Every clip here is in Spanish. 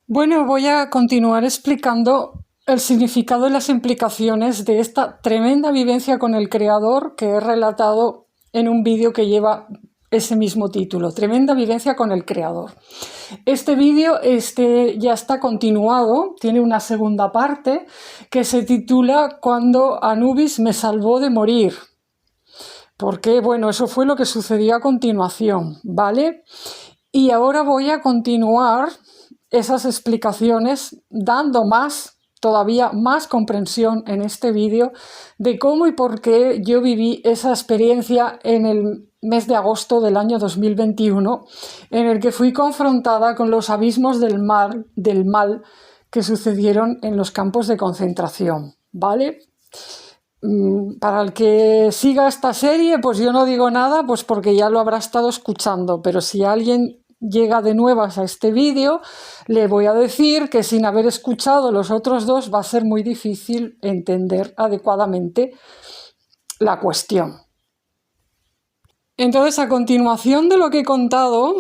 Bueno, voy a continuar explicando el significado y las implicaciones de esta tremenda vivencia con el Creador que he relatado en un vídeo que lleva ese mismo título, Tremenda vivencia con el Creador. Este vídeo ya está continuado, tiene una segunda parte que se titula Cuando Anubis me salvó de morir. Porque, bueno, eso fue lo que sucedió a continuación, ¿vale? Y ahora voy a continuar esas explicaciones dando todavía más comprensión en este vídeo de cómo y por qué yo viví esa experiencia en el mes de agosto del año 2021, en el que fui confrontada con los abismos del mal que sucedieron en los campos de concentración, ¿vale? Para el que siga esta serie, pues yo no digo nada, pues porque ya lo habrá estado escuchando, pero si alguien llega de nuevas a este vídeo, le voy a decir que sin haber escuchado los otros dos va a ser muy difícil entender adecuadamente la cuestión. Entonces, a continuación de lo que he contado,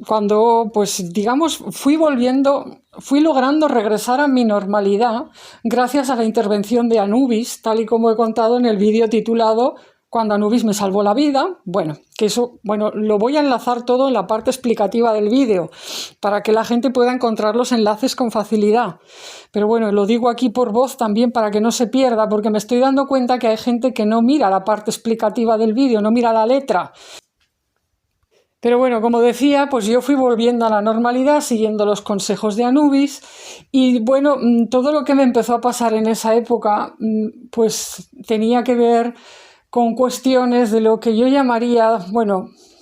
cuando, pues digamos, fui logrando regresar a mi normalidad gracias a la intervención de Anubis, tal y como he contado en el vídeo titulado Cuando Anubis me salvó la vida. Bueno, lo voy a enlazar todo en la parte explicativa del vídeo para que la gente pueda encontrar los enlaces con facilidad. Pero bueno, lo digo aquí por voz también para que no se pierda, porque me estoy dando cuenta que hay gente que no mira la parte explicativa del vídeo, no mira la letra. Pero bueno, como decía, pues yo fui volviendo a la normalidad siguiendo los consejos de Anubis y bueno, todo lo que me empezó a pasar en esa época pues tenía que ver con cuestiones de lo que yo llamaría,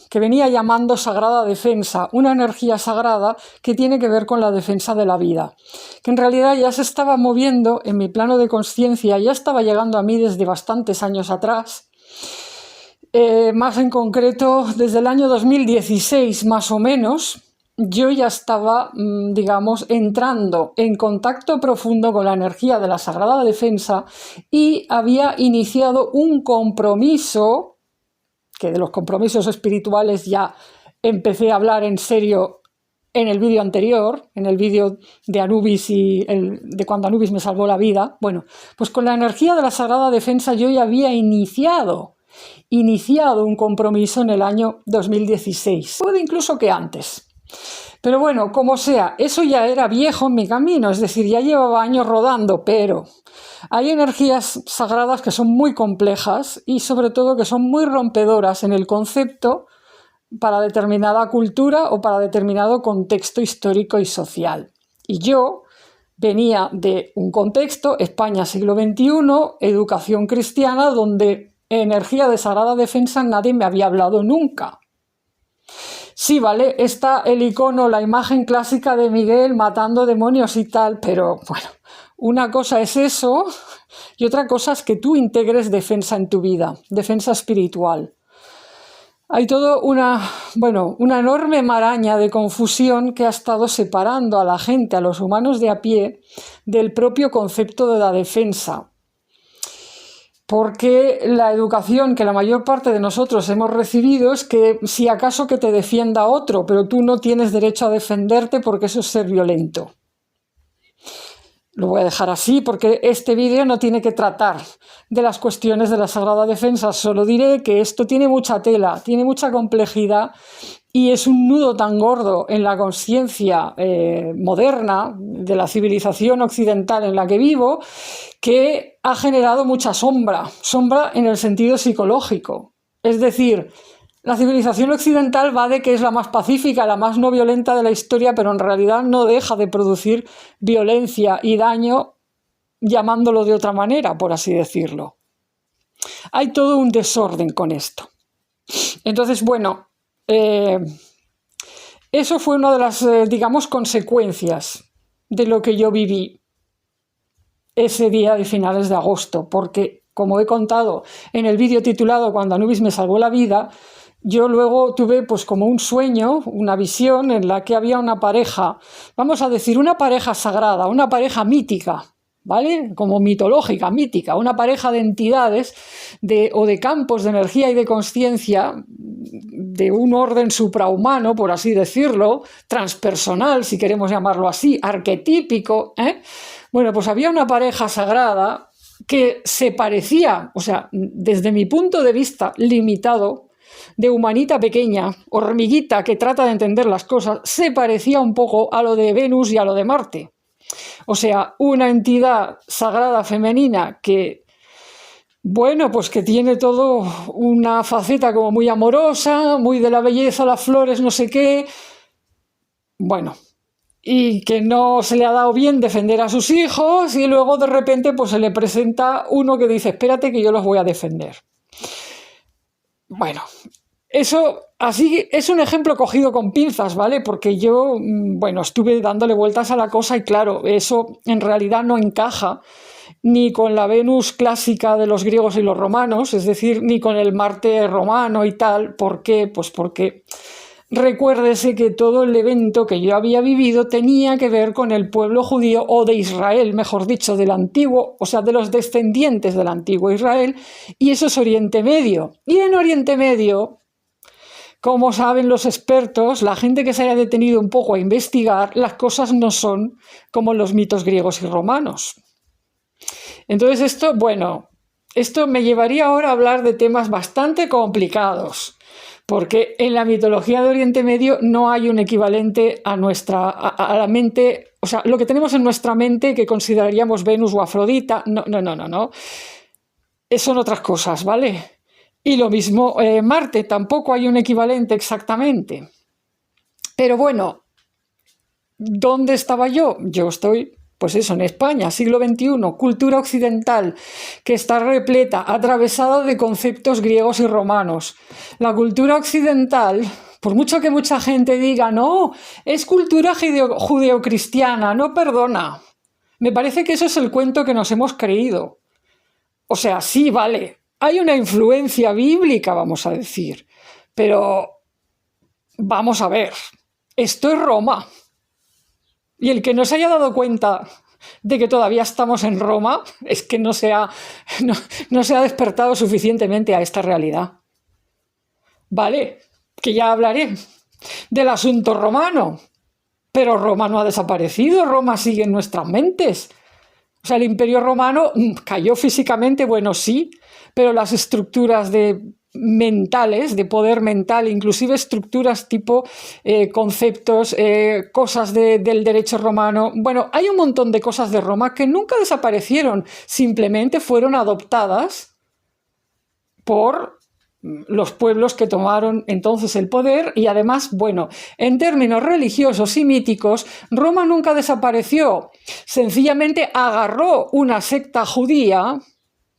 que venía llamando sagrada defensa, una energía sagrada que tiene que ver con la defensa de la vida, que en realidad ya se estaba moviendo en mi plano de conciencia, ya estaba llegando a mí desde bastantes años atrás. Más en concreto, desde el año 2016 más o menos, yo ya estaba, digamos, entrando en contacto profundo con la energía de la Sagrada Defensa y había iniciado un compromiso, que de los compromisos espirituales ya empecé a hablar en serio en el vídeo anterior, en el vídeo de Anubis y de cuando Anubis me salvó la vida. Bueno, pues con la energía de la Sagrada Defensa yo ya había iniciado un compromiso en el año 2016, puede incluso que antes. Pero bueno, como sea, eso ya era viejo en mi camino, es decir, ya llevaba años rodando, pero hay energías sagradas que son muy complejas y sobre todo que son muy rompedoras en el concepto para determinada cultura o para determinado contexto histórico y social. Y yo venía de un contexto, España siglo XXI, educación cristiana, donde energía de sagrada defensa nadie me había hablado nunca. Sí, vale, está el icono, la imagen clásica de Miguel matando demonios y tal, pero bueno, una cosa es eso y otra cosa es que tú integres defensa en tu vida, defensa espiritual. Hay toda una enorme maraña de confusión que ha estado separando a la gente, a los humanos de a pie, del propio concepto de la defensa. Porque la educación que la mayor parte de nosotros hemos recibido es que si acaso que te defienda otro, pero tú no tienes derecho a defenderte porque eso es ser violento. Lo voy a dejar así porque este vídeo no tiene que tratar de las cuestiones de la Sagrada Defensa, solo diré que esto tiene mucha tela, tiene mucha complejidad y es un nudo tan gordo en la conciencia moderna de la civilización occidental en la que vivo que ha generado mucha sombra en el sentido psicológico. Es decir, la civilización occidental va de que es la más pacífica, la más no violenta de la historia, pero en realidad no deja de producir violencia y daño llamándolo de otra manera, por así decirlo. Hay todo un desorden con esto. Entonces, bueno, eso fue una de las, consecuencias de lo que yo viví ese día de finales de agosto, porque, como he contado en el vídeo titulado Cuando Anubis me salvó la vida, yo luego tuve pues como un sueño, una visión en la que había una pareja, vamos a decir, una pareja sagrada, una pareja mítica, ¿vale? Como mitológica, mítica, una pareja de entidades o de campos de energía y de consciencia de un orden suprahumano, por así decirlo, transpersonal, si queremos llamarlo así, arquetípico, ¿eh? Bueno, pues había una pareja sagrada que se parecía, o sea, desde mi punto de vista limitado, de humanita pequeña, hormiguita que trata de entender las cosas, se parecía un poco a lo de Venus y a lo de Marte. O sea, una entidad sagrada femenina que, bueno, pues que tiene todo una faceta como muy amorosa, muy de la belleza, las flores, no sé qué. Bueno, y que no se le ha dado bien defender a sus hijos y luego de repente pues se le presenta uno que dice, espérate que yo los voy a defender. Bueno, eso así es un ejemplo cogido con pinzas, ¿vale? Porque yo, bueno, estuve dándole vueltas a la cosa y claro, eso en realidad no encaja ni con la Venus clásica de los griegos y los romanos, es decir, ni con el Marte romano y tal. ¿Por qué? Pues porque recuérdese que todo el evento que yo había vivido tenía que ver con el pueblo judío, o de Israel, mejor dicho, del antiguo, o sea, de los descendientes del antiguo Israel, y eso es Oriente Medio. Y en Oriente Medio, como saben los expertos, la gente que se haya detenido un poco a investigar, las cosas no son como en los mitos griegos y romanos. Entonces esto, bueno, esto me llevaría ahora a hablar de temas bastante complicados, porque en la mitología de Oriente Medio no hay un equivalente a la mente, o sea, lo que tenemos en nuestra mente que consideraríamos Venus o Afrodita, no. Son otras cosas, ¿vale? Y lo mismo Marte, tampoco hay un equivalente exactamente. Pero bueno, ¿dónde estaba yo? Yo estoy, pues eso, en España, siglo XXI, cultura occidental, que está repleta, atravesada de conceptos griegos y romanos. La cultura occidental, por mucho que mucha gente diga, no, es cultura judeocristiana, no perdona. Me parece que eso es el cuento que nos hemos creído. O sea, sí, vale, hay una influencia bíblica, vamos a decir, pero vamos a ver, esto es Roma. Y el que no se haya dado cuenta de que todavía estamos en Roma es que no se ha despertado suficientemente a esta realidad. Vale, que ya hablaré del asunto romano, pero Roma no ha desaparecido, Roma sigue en nuestras mentes. O sea, el Imperio Romano cayó físicamente, bueno, sí, pero las estructuras mentales, de poder mental, inclusive estructuras tipo conceptos, cosas del derecho romano. Bueno, hay un montón de cosas de Roma que nunca desaparecieron, simplemente fueron adoptadas por los pueblos que tomaron entonces el poder y además, bueno, en términos religiosos y míticos, Roma nunca desapareció, sencillamente agarró una secta judía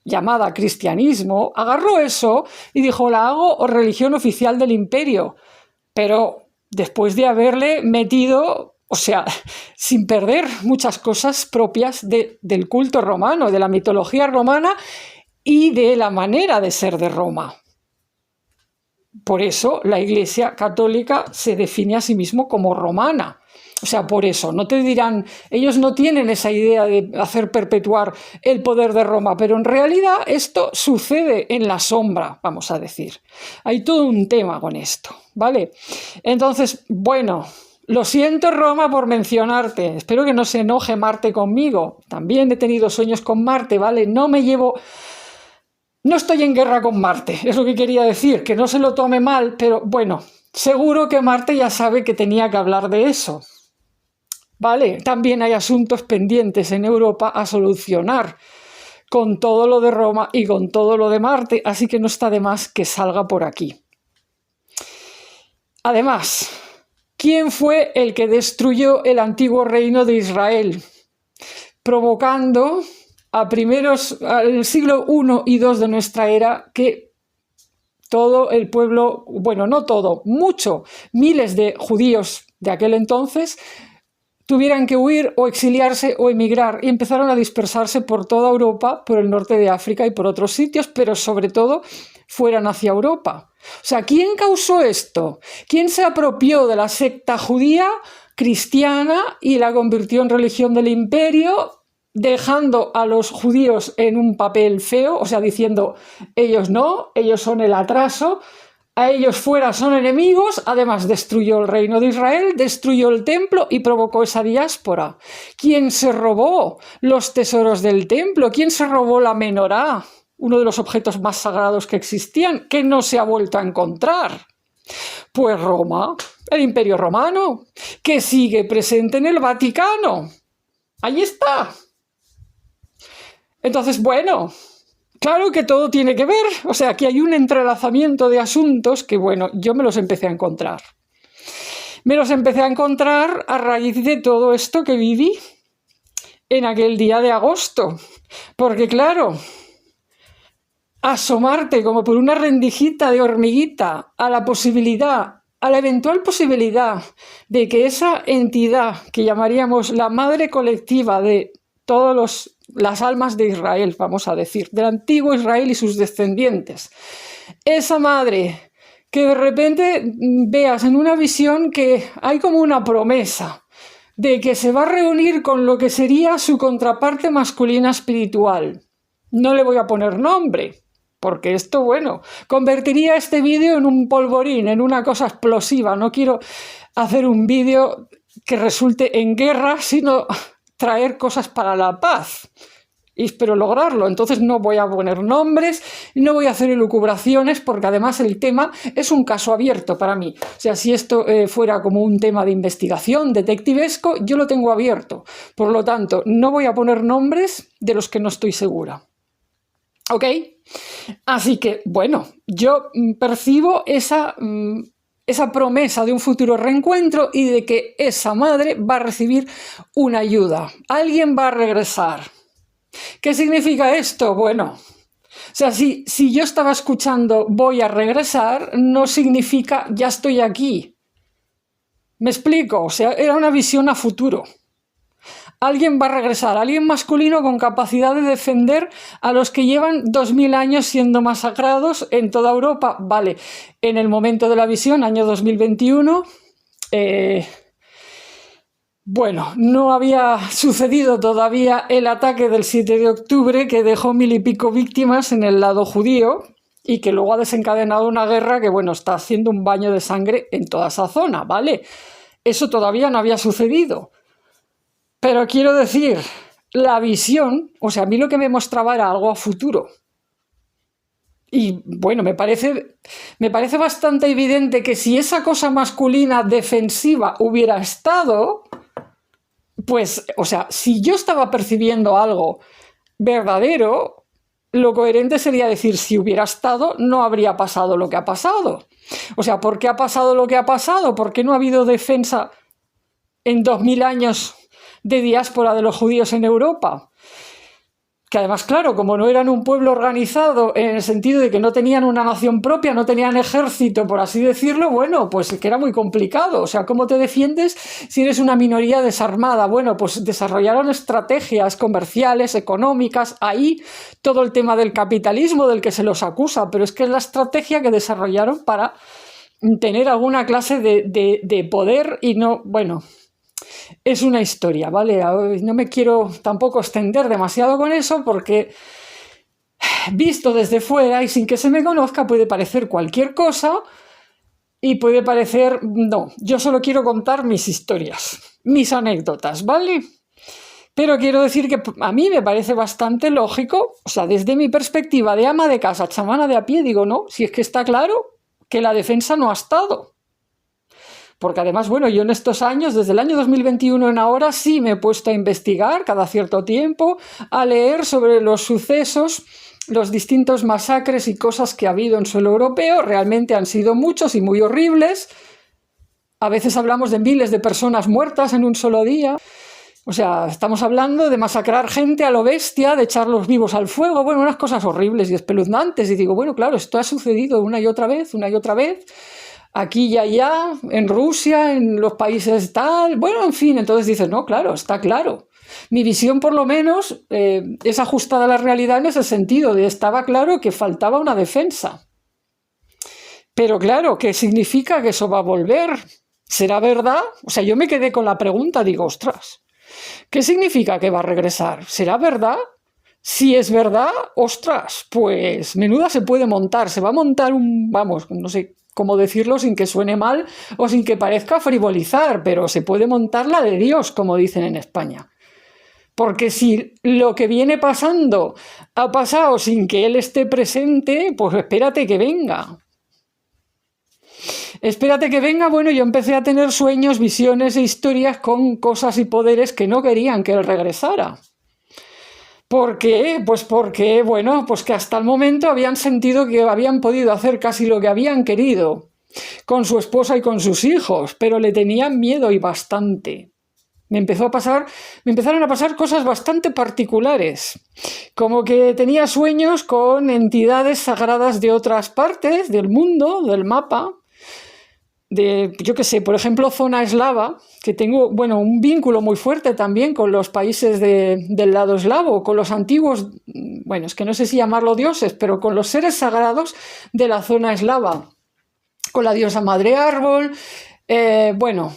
llamada cristianismo, agarró eso y dijo, la hago religión oficial del imperio, pero después de haberle metido, o sea, sin perder muchas cosas propias del culto romano, de la mitología romana y de la manera de ser de Roma. Por eso la Iglesia Católica se define a sí mismo como romana. O sea, por eso, no te dirán, ellos no tienen esa idea de hacer perpetuar el poder de Roma, pero en realidad esto sucede en la sombra, vamos a decir. Hay todo un tema con esto, ¿vale? Entonces, bueno, lo siento Roma por mencionarte, espero que no se enoje Marte conmigo, también he tenido sueños con Marte, ¿vale? No estoy en guerra con Marte, es lo que quería decir, que no se lo tome mal, pero bueno, seguro que Marte ya sabe que tenía que hablar de eso. ¿Vale? También hay asuntos pendientes en Europa a solucionar con todo lo de Roma y con todo lo de Marte, así que no está de más que salga por aquí. Además, ¿quién fue el que destruyó el antiguo reino de Israel? Provocando al siglo I y II de nuestra era que todo el pueblo, bueno, no todo, miles de judíos de aquel entonces tuvieran que huir o exiliarse o emigrar y empezaron a dispersarse por toda Europa, por el norte de África y por otros sitios, pero sobre todo fueran hacia Europa. O sea, ¿quién causó esto? ¿Quién se apropió de la secta judía cristiana y la convirtió en religión del imperio? dejando a los judíos en un papel feo, o sea, diciendo, ellos no, ellos son el atraso, a ellos fuera son enemigos, además destruyó el reino de Israel, destruyó el templo y provocó esa diáspora. ¿Quién se robó los tesoros del templo? ¿Quién se robó la menorá? Uno de los objetos más sagrados que existían, que no se ha vuelto a encontrar. Pues Roma, el Imperio Romano, que sigue presente en el Vaticano. Ahí está. Entonces, bueno, claro que todo tiene que ver, o sea, que hay un entrelazamiento de asuntos que, bueno, yo me los empecé a encontrar. Me los empecé a encontrar a raíz de todo esto que viví en aquel día de agosto. Porque, claro, asomarte como por una rendijita de hormiguita a la posibilidad, a la eventual posibilidad de que esa entidad que llamaríamos la madre colectiva de todas las almas de Israel, vamos a decir, del antiguo Israel y sus descendientes, esa madre que de repente veas en una visión que hay como una promesa de que se va a reunir con lo que sería su contraparte masculina espiritual. No le voy a poner nombre, porque esto, bueno, convertiría este vídeo en un polvorín, en una cosa explosiva. No quiero hacer un vídeo que resulte en guerra, sino traer cosas para la paz. Y espero lograrlo. Entonces no voy a poner nombres, no voy a hacer elucubraciones, porque además el tema es un caso abierto para mí. O sea, si esto fuera como un tema de investigación detectivesco, yo lo tengo abierto. Por lo tanto, no voy a poner nombres de los que no estoy segura. ¿Ok? Así que, bueno, yo percibo esa promesa de un futuro reencuentro y de que esa madre va a recibir una ayuda. Alguien va a regresar. ¿Qué significa esto? Bueno, o sea, si yo estaba escuchando voy a regresar, no significa ya estoy aquí. ¿Me explico? O sea, era una visión a futuro. Alguien va a regresar, alguien masculino con capacidad de defender a los que llevan 2000 años siendo masacrados en toda Europa. Vale, en el momento de la visión, año 2021, bueno, no había sucedido todavía el ataque del 7 de octubre que dejó 1000 y pico víctimas en el lado judío y que luego ha desencadenado una guerra que, bueno, está haciendo un baño de sangre en toda esa zona, ¿vale? Eso todavía no había sucedido. Pero quiero decir, la visión, o sea, a mí lo que me mostraba era algo a futuro. Y bueno, me parece bastante evidente que si esa cosa masculina defensiva hubiera estado, pues, o sea, si yo estaba percibiendo algo verdadero, lo coherente sería decir, si hubiera estado, no habría pasado lo que ha pasado. O sea, ¿por qué ha pasado lo que ha pasado? ¿Por qué no ha habido defensa en 2000 años de diáspora de los judíos en Europa? Que además, claro, como no eran un pueblo organizado en el sentido de que no tenían una nación propia, no tenían ejército, por así decirlo, bueno, pues que era muy complicado. O sea, ¿cómo te defiendes si eres una minoría desarmada? Bueno, pues desarrollaron estrategias comerciales, económicas, ahí todo el tema del capitalismo del que se los acusa, pero es que es la estrategia que desarrollaron para tener alguna clase de poder y no, bueno... Es una historia, ¿vale? No me quiero tampoco extender demasiado con eso porque visto desde fuera y sin que se me conozca puede parecer cualquier cosa y puede parecer... No, yo solo quiero contar mis historias, mis anécdotas, ¿vale? Pero quiero decir que a mí me parece bastante lógico, o sea, desde mi perspectiva de ama de casa, chamana de a pie, digo, no, si es que está claro que la defensa no ha estado. Porque además, bueno, yo en estos años, desde el año 2021 en ahora, sí me he puesto a investigar cada cierto tiempo, a leer sobre los sucesos, los distintos masacres y cosas que ha habido en suelo europeo. Realmente han sido muchos y muy horribles. A veces hablamos de miles de personas muertas en un solo día. O sea, estamos hablando de masacrar gente a lo bestia, de echarlos vivos al fuego, bueno, unas cosas horribles y espeluznantes. Y digo, bueno, claro, esto ha sucedido una y otra vez, aquí y allá, en Rusia, en los países tal, bueno, en fin, entonces dices, no, claro, está claro. Mi visión, por lo menos, es ajustada a la realidad en ese sentido, de estaba claro que faltaba una defensa. Pero claro, ¿qué significa que eso va a volver? ¿Será verdad? O sea, yo me quedé con la pregunta, digo, ostras, ¿Qué significa que va a regresar? ¿Será verdad? Si es verdad, ostras, pues menuda se puede montar. Se va a montar vamos, no sé cómo decirlo sin que suene mal o sin que parezca frivolizar, pero se puede montar la de Dios, como dicen en España. Porque si lo que viene pasando ha pasado sin que Él esté presente, pues espérate que venga. Espérate que venga, bueno, yo empecé a tener sueños, visiones e historias con cosas y poderes que no querían que Él regresara. ¿Por qué? Pues porque, bueno, pues que hasta el momento habían sentido que habían podido hacer casi lo que habían querido con su esposa y con sus hijos, pero le tenían miedo y bastante. Me empezaron a pasar cosas bastante particulares, como que tenía sueños con entidades sagradas de otras partes del mundo, del mapa, de, yo qué sé, por ejemplo, zona eslava, que tengo, bueno, un vínculo muy fuerte también con los países del lado eslavo, con los antiguos, bueno, es que no sé si llamarlo dioses, pero con los seres sagrados de la zona eslava, con la diosa madre árbol, bueno,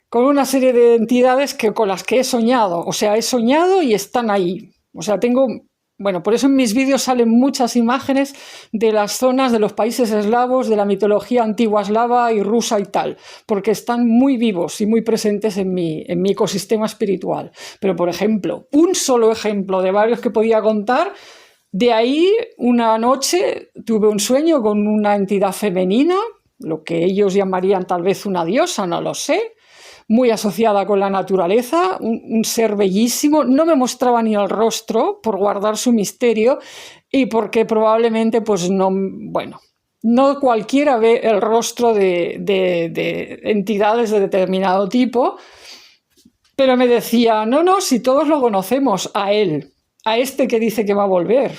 con una serie de entidades con las que he soñado, o sea, he soñado y están ahí. O sea, bueno, por eso en mis vídeos salen muchas imágenes de las zonas de los países eslavos, de la mitología antigua eslava y rusa y tal, porque están muy vivos y muy presentes en mi ecosistema espiritual. Pero, por ejemplo, un solo ejemplo de varios que podía contar, de ahí una noche tuve un sueño con una entidad femenina, lo que ellos llamarían tal vez una diosa, no lo sé, muy asociada con la naturaleza, un ser bellísimo. No me mostraba ni el rostro por guardar su misterio y porque probablemente, pues no, bueno, no cualquiera ve el rostro de entidades de determinado tipo, pero me decía, no, si todos lo conocemos, a él, a este que dice que va a volver.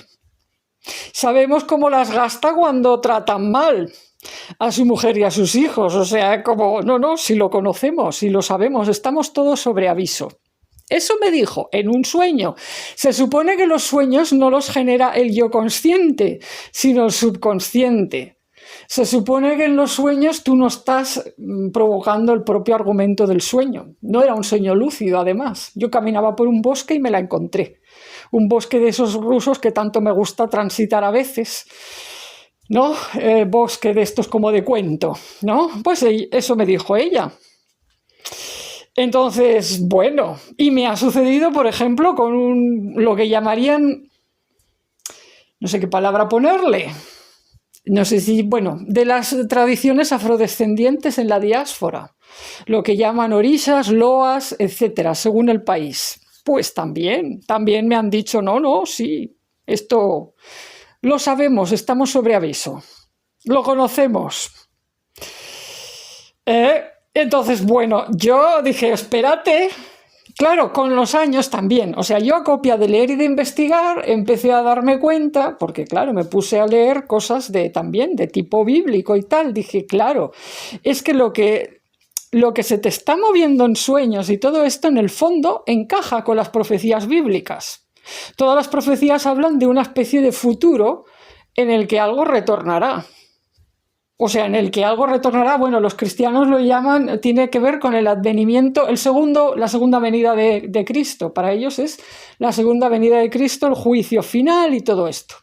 Sabemos cómo las gasta cuando tratan mal a su mujer y a sus hijos, o sea, como, no, si lo conocemos, si lo sabemos, estamos todos sobre aviso. Eso me dijo en un sueño. Se supone que los sueños no los genera el yo consciente, sino el subconsciente. Se supone que en los sueños tú no estás provocando el propio argumento del sueño. No era un sueño lúcido, además. Yo caminaba por un bosque y me la encontré. Un bosque de esos rusos que tanto me gusta transitar a veces, ¿no? Bosque de estos como de cuento, ¿no? Pues eso me dijo ella. Entonces, bueno, y me ha sucedido, por ejemplo, con lo que llamarían, no sé qué palabra ponerle, no sé si, bueno, de las tradiciones afrodescendientes en la diáspora, lo que llaman orishas, loas, etcétera, según el país. Pues también me han dicho, no, sí, esto lo sabemos, estamos sobre aviso, lo conocemos. Entonces, bueno, yo dije, espérate, claro, con los años también, o sea, yo a copia de leer y de investigar empecé a darme cuenta, porque claro, me puse a leer cosas también de tipo bíblico y tal, dije, claro, es que lo que se te está moviendo en sueños y todo esto en el fondo encaja con las profecías bíblicas. Todas las profecías hablan de una especie de futuro en el que algo retornará. O sea, en el que algo retornará, bueno, los cristianos lo llaman, tiene que ver con el advenimiento, la segunda venida de Cristo. Para ellos es la segunda venida de Cristo, el juicio final y todo esto.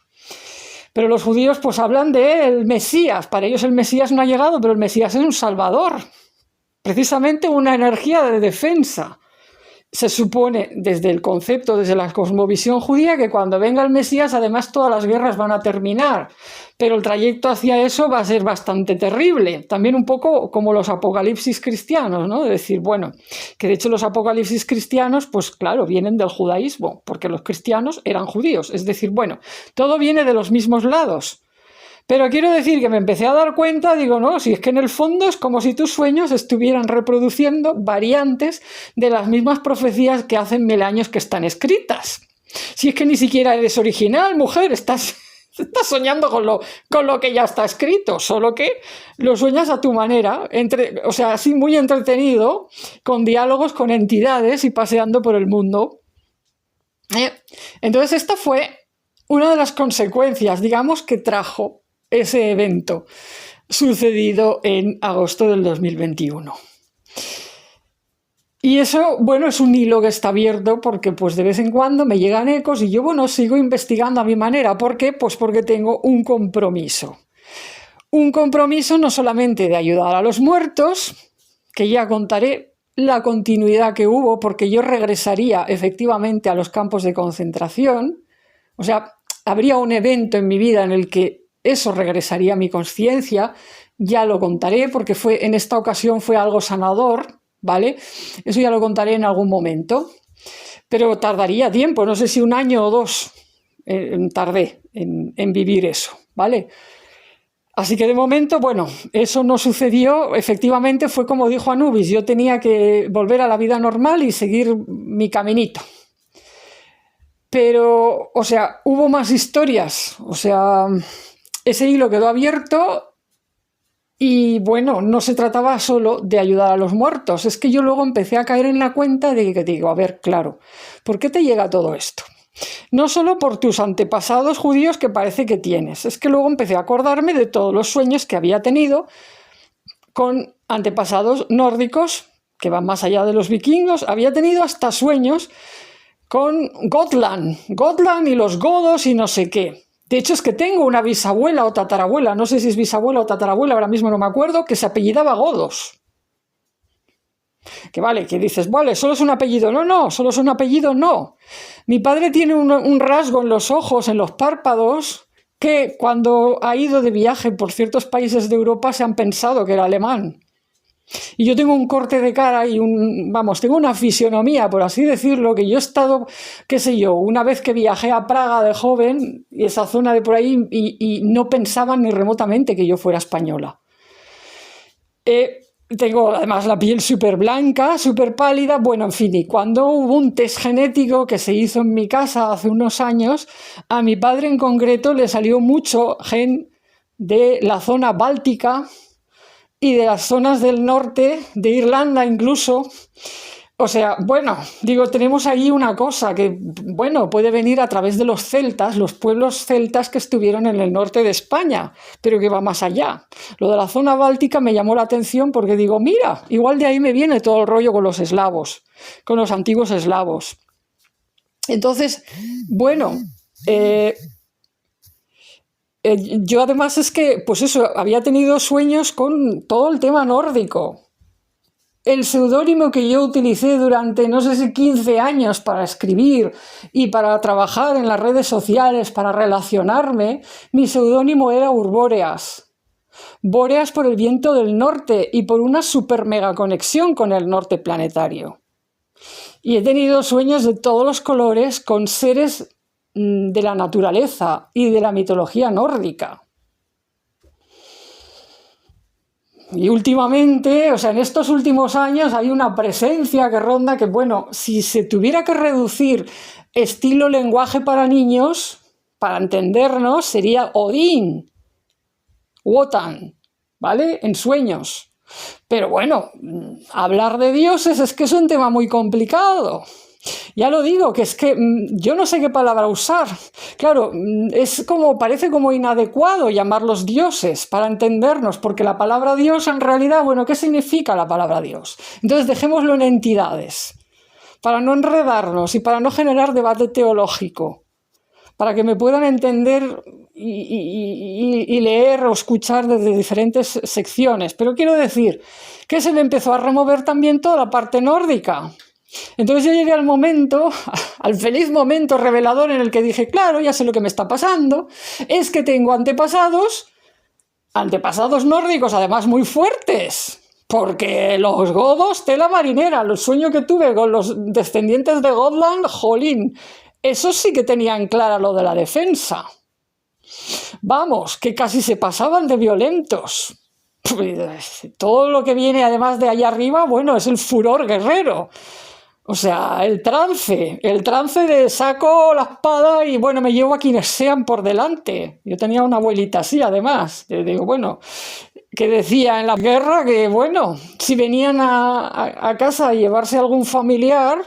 Pero los judíos pues hablan del Mesías. Para ellos el Mesías no ha llegado, pero el Mesías es un salvador. Precisamente una energía de defensa. Se supone desde el concepto, desde la cosmovisión judía, que cuando venga el Mesías, además todas las guerras van a terminar, pero el trayecto hacia eso va a ser bastante terrible. También un poco como los apocalipsis cristianos, ¿no? Es decir, bueno, que de hecho los apocalipsis cristianos, pues claro, vienen del judaísmo, porque los cristianos eran judíos. Es decir, bueno, todo viene de los mismos lados. Pero quiero decir que me empecé a dar cuenta, digo, no, si es que en el fondo es como si tus sueños estuvieran reproduciendo variantes de las mismas profecías que hace 1000 años que están escritas. Si es que ni siquiera eres original, mujer, estás soñando con lo que ya está escrito, solo que lo sueñas a tu manera, o sea, así muy entretenido, con diálogos con entidades y paseando por el mundo. Entonces esta fue una de las consecuencias, digamos, que trajo ese evento sucedido en agosto del 2021. Y eso, bueno, es un hilo que está abierto porque pues de vez en cuando me llegan ecos y yo, bueno, sigo investigando a mi manera. ¿Por qué? Pues porque tengo un compromiso. Un compromiso no solamente de ayudar a los muertos, que ya contaré la continuidad que hubo, porque yo regresaría efectivamente a los campos de concentración. O sea, habría un evento en mi vida en el que eso regresaría a mi conciencia. Ya lo contaré porque en esta ocasión fue algo sanador, ¿vale? Eso ya lo contaré en algún momento. Pero tardaría tiempo, no sé si 1 año o 2 tardé en vivir eso, ¿vale? Así que de momento, bueno, eso no sucedió. Efectivamente fue como dijo Anubis, yo tenía que volver a la vida normal y seguir mi caminito. Pero, o sea, hubo más historias. O sea, ese hilo quedó abierto y, bueno, no se trataba solo de ayudar a los muertos. Es que yo luego empecé a caer en la cuenta de que digo, a ver, claro, ¿por qué te llega todo esto? No solo por tus antepasados judíos que parece que tienes, es que luego empecé a acordarme de todos los sueños que había tenido con antepasados nórdicos, que van más allá de los vikingos. Había tenido hasta sueños con Gotland y los godos y no sé qué. De hecho, es que tengo una bisabuela o tatarabuela, no sé si es bisabuela o tatarabuela, ahora mismo no me acuerdo, que se apellidaba Godos. Que vale, que dices, vale, solo es un apellido. No, solo es un apellido, no. Mi padre tiene un rasgo en los ojos, en los párpados, que cuando ha ido de viaje por ciertos países de Europa se han pensado que era alemán. Y yo tengo un corte de cara y tengo una fisionomía, por así decirlo, que yo he estado, qué sé yo, una vez que viajé a Praga de joven, y esa zona de por ahí, y no pensaban ni remotamente que yo fuera española. Tengo además la piel súper blanca, súper pálida, bueno, en fin, y cuando hubo un test genético que se hizo en mi casa hace unos años, a mi padre en concreto le salió mucho gen de la zona báltica y de las zonas del norte, de Irlanda incluso. O sea, bueno, digo, tenemos ahí una cosa que, bueno, puede venir a través de los celtas, los pueblos celtas que estuvieron en el norte de España, pero que va más allá. Lo de la zona báltica me llamó la atención porque digo, mira, igual de ahí me viene todo el rollo con los eslavos, con los antiguos eslavos. Entonces, bueno, yo además es que, pues eso, había tenido sueños con todo el tema nórdico. El seudónimo que yo utilicé durante, no sé si 15 años para escribir y para trabajar en las redes sociales, para relacionarme, mi seudónimo era Urbóreas. Bóreas por el viento del norte y por una super mega conexión con el norte planetario. Y he tenido sueños de todos los colores con seres de la naturaleza y de la mitología nórdica. Y últimamente, o sea, en estos últimos años hay una presencia que ronda que, bueno, si se tuviera que reducir estilo lenguaje para niños, para entendernos, sería Odín, Wotan, ¿vale? En sueños. Pero bueno, hablar de dioses es que es un tema muy complicado. Ya lo digo, que es que yo no sé qué palabra usar. Claro, parece como inadecuado llamarlos dioses para entendernos, porque la palabra Dios en realidad, bueno, ¿qué significa la palabra Dios? Entonces dejémoslo en entidades, para no enredarnos y para no generar debate teológico, para que me puedan entender y leer o escuchar desde diferentes secciones. Pero quiero decir que se me empezó a remover también toda la parte nórdica. Entonces yo llegué al momento, al feliz momento revelador en el que dije, claro, ya sé lo que me está pasando, es que tengo antepasados nórdicos, además muy fuertes, porque los godos, tela marinera, el sueño que tuve con los descendientes de Gotland, jolín, esos sí que tenían clara lo de la defensa. Vamos, que casi se pasaban de violentos. Todo lo que viene además de allá arriba, bueno, es el furor guerrero. O sea, el trance de saco la espada y, bueno, me llevo a quienes sean por delante. Yo tenía una abuelita así, además. Digo, bueno, que decía en la guerra que, bueno, si venían a casa a llevarse a algún familiar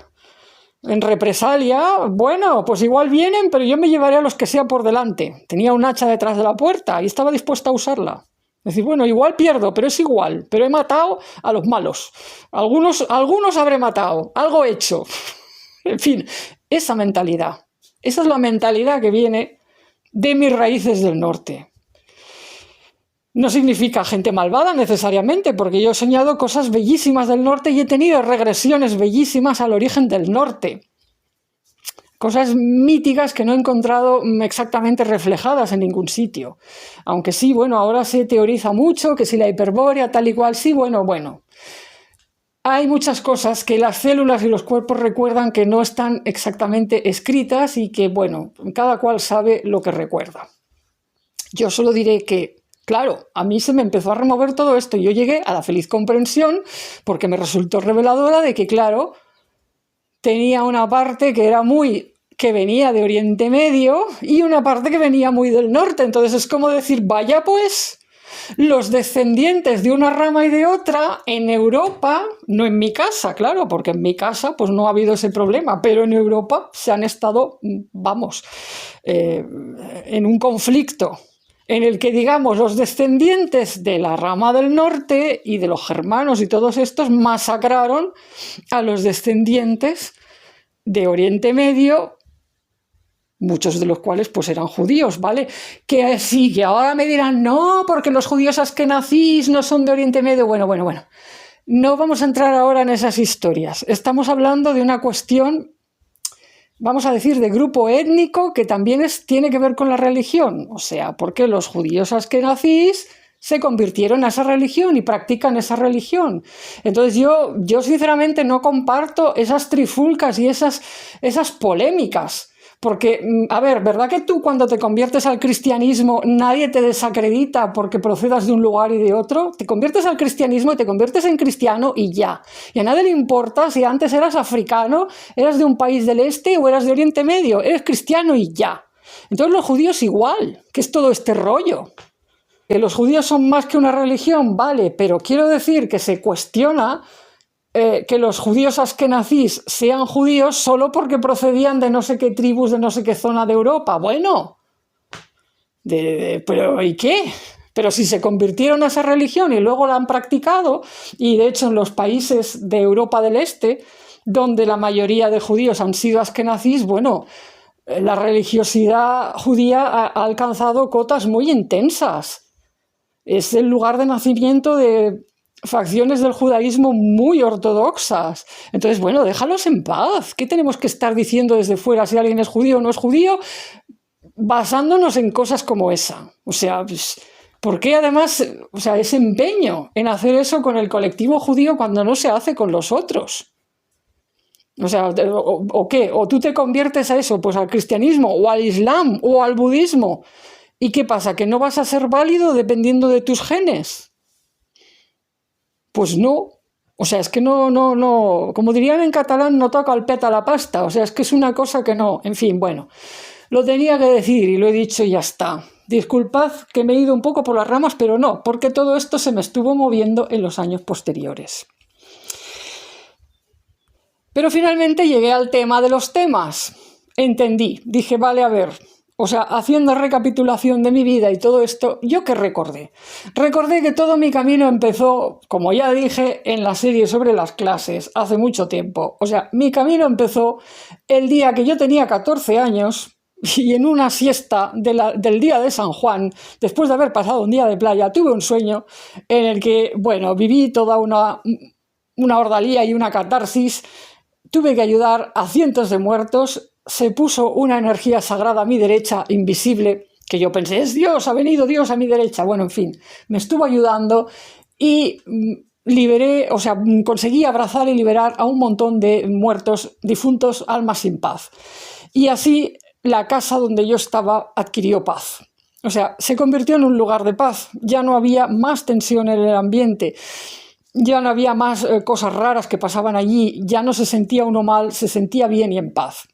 en represalia, bueno, pues igual vienen, pero yo me llevaré a los que sea por delante. Tenía un hacha detrás de la puerta y estaba dispuesta a usarla. Es decir, bueno, igual pierdo, pero es igual, pero he matado a los malos. Algunos habré matado, algo he hecho. En fin, esa mentalidad. Esa es la mentalidad que viene de mis raíces del norte. No significa gente malvada necesariamente, porque yo he soñado cosas bellísimas del norte y he tenido regresiones bellísimas al origen del norte. Cosas míticas que no he encontrado exactamente reflejadas en ningún sitio. Aunque sí, bueno, ahora se teoriza mucho, que si la hiperbórea, tal y cual, sí, bueno. Hay muchas cosas que las células y los cuerpos recuerdan que no están exactamente escritas y que, bueno, cada cual sabe lo que recuerda. Yo solo diré que, claro, a mí se me empezó a remover todo esto y yo llegué a la feliz comprensión porque me resultó reveladora de que, claro, tenía una parte que venía de Oriente Medio y una parte que venía muy del norte. Entonces es como decir, vaya pues, los descendientes de una rama y de otra en Europa, no en mi casa, claro, porque en mi casa pues no ha habido ese problema, pero en Europa se han estado, en un conflicto en el que, digamos, los descendientes de la rama del norte y de los germanos y todos estos masacraron a los descendientes de Oriente Medio, muchos de los cuales pues eran judíos, ¿vale? Que sí, que ahora me dirán, no, porque los judíos askenazís no son de Oriente Medio. Bueno. No vamos a entrar ahora en esas historias. Estamos hablando de una cuestión, vamos a decir, de grupo étnico que también tiene que ver con la religión. O sea, porque los judíos askenazís se convirtieron a esa religión y practican esa religión. Entonces yo sinceramente no comparto esas trifulcas y esas polémicas. Porque, a ver, ¿verdad que tú cuando te conviertes al cristianismo nadie te desacredita porque procedas de un lugar y de otro? Te conviertes al cristianismo y te conviertes en cristiano y ya. Y a nadie le importa si antes eras africano, eras de un país del este o eras de Oriente Medio. Eres cristiano y ya. Entonces los judíos igual, que es todo este rollo. Que los judíos son más que una religión, vale, pero quiero decir que se cuestiona que los judíos askenazís sean judíos solo porque procedían de no sé qué tribus, de no sé qué zona de Europa. Bueno, pero ¿y qué? Pero si se convirtieron a esa religión y luego la han practicado, y de hecho en los países de Europa del Este, donde la mayoría de judíos han sido askenazís, bueno, la religiosidad judía ha alcanzado cotas muy intensas. Es el lugar de nacimiento de facciones del judaísmo muy ortodoxas. Entonces, bueno, déjalos en paz. ¿Qué tenemos que estar diciendo desde fuera si alguien es judío o no es judío? Basándonos en cosas como esa. O sea, pues, ¿por qué además, o sea, ese empeño en hacer eso con el colectivo judío cuando no se hace con los otros? O sea, ¿o qué? ¿O tú te conviertes a eso, pues al cristianismo o al islam o al budismo? ¿Y qué pasa? ¿Que no vas a ser válido dependiendo de tus genes? Pues no. O sea, es que no, como dirían en catalán, no toca el pet a la pasta. O sea, es que es una cosa que no. En fin, bueno, lo tenía que decir y lo he dicho y ya está. Disculpad que me he ido un poco por las ramas, pero no, porque todo esto se me estuvo moviendo en los años posteriores. Pero finalmente llegué al tema de los temas. Entendí, dije, vale, a ver, o sea, haciendo recapitulación de mi vida y todo esto, ¿yo qué recordé? Recordé que todo mi camino empezó, como ya dije, en la serie sobre las clases, hace mucho tiempo. O sea, mi camino empezó el día que yo tenía 14 años y en una siesta del día de San Juan, después de haber pasado un día de playa, tuve un sueño en el que, bueno, viví toda una ordalía y una catarsis. Tuve que ayudar a cientos de muertos. Se puso una energía sagrada a mi derecha, invisible, que yo pensé, es Dios, ha venido Dios a mi derecha. Bueno, en fin, me estuvo ayudando y liberé, o sea, conseguí abrazar y liberar a un montón de muertos, difuntos, almas sin paz. Y así la casa donde yo estaba adquirió paz. O sea, se convirtió en un lugar de paz. Ya no había más tensión en el ambiente. Ya no había más cosas raras que pasaban allí, ya no se sentía uno mal, se sentía bien y en paz.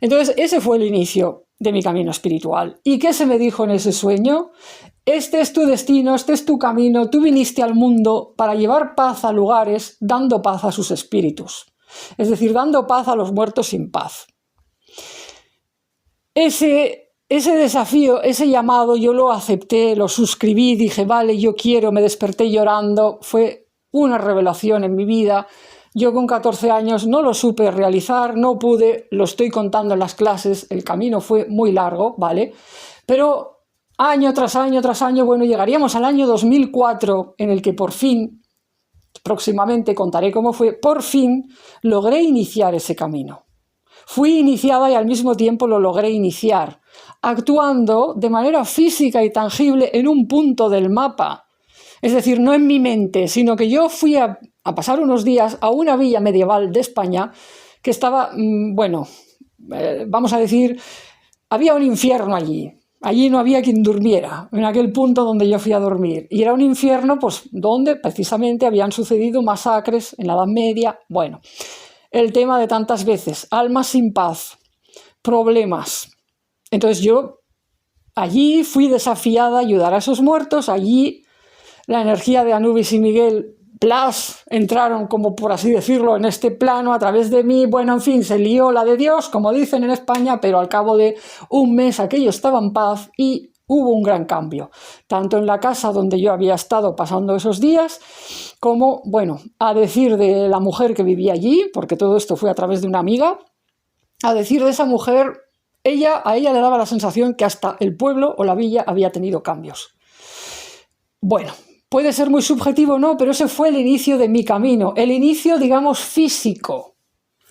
Entonces, ese fue el inicio de mi camino espiritual. ¿Y qué se me dijo en ese sueño? Este es tu destino, este es tu camino, tú viniste al mundo para llevar paz a lugares, dando paz a sus espíritus. Es decir, dando paz a los muertos sin paz. Ese ese desafío, ese llamado, yo lo acepté, lo suscribí, dije, vale, yo quiero, me desperté llorando, fue una revelación en mi vida. Yo con 14 años no lo supe realizar, no pude, lo estoy contando en las clases, el camino fue muy largo, ¿vale? Pero año tras año, bueno, llegaríamos al año 2004, en el que por fin, próximamente contaré cómo fue, por fin logré iniciar ese camino. Fui iniciada y al mismo tiempo lo logré iniciar, actuando de manera física y tangible en un punto del mapa. Es decir, no en mi mente, sino que yo fui a pasar unos días a una villa medieval de España que estaba, bueno, vamos a decir, había un infierno allí. Allí no había quien durmiera, en aquel punto donde yo fui a dormir. Y era un infierno, pues, donde precisamente habían sucedido masacres en la Edad Media. Bueno, el tema de tantas veces, almas sin paz, problemas. Entonces yo allí fui desafiada a ayudar a esos muertos, allí la energía de Anubis y Miguel entraron, como por así decirlo, en este plano a través de mí. Bueno, en fin, se lió la de Dios, como dicen en España, pero al cabo de un mes aquello estaba en paz y hubo un gran cambio, tanto en la casa donde yo había estado pasando esos días, como, bueno, a decir de la mujer que vivía allí, porque todo esto fue a través de una amiga, a decir de esa mujer, a ella le daba la sensación que hasta el pueblo o la villa había tenido cambios. Bueno, puede ser muy subjetivo o no, pero ese fue el inicio de mi camino, el inicio, digamos, físico,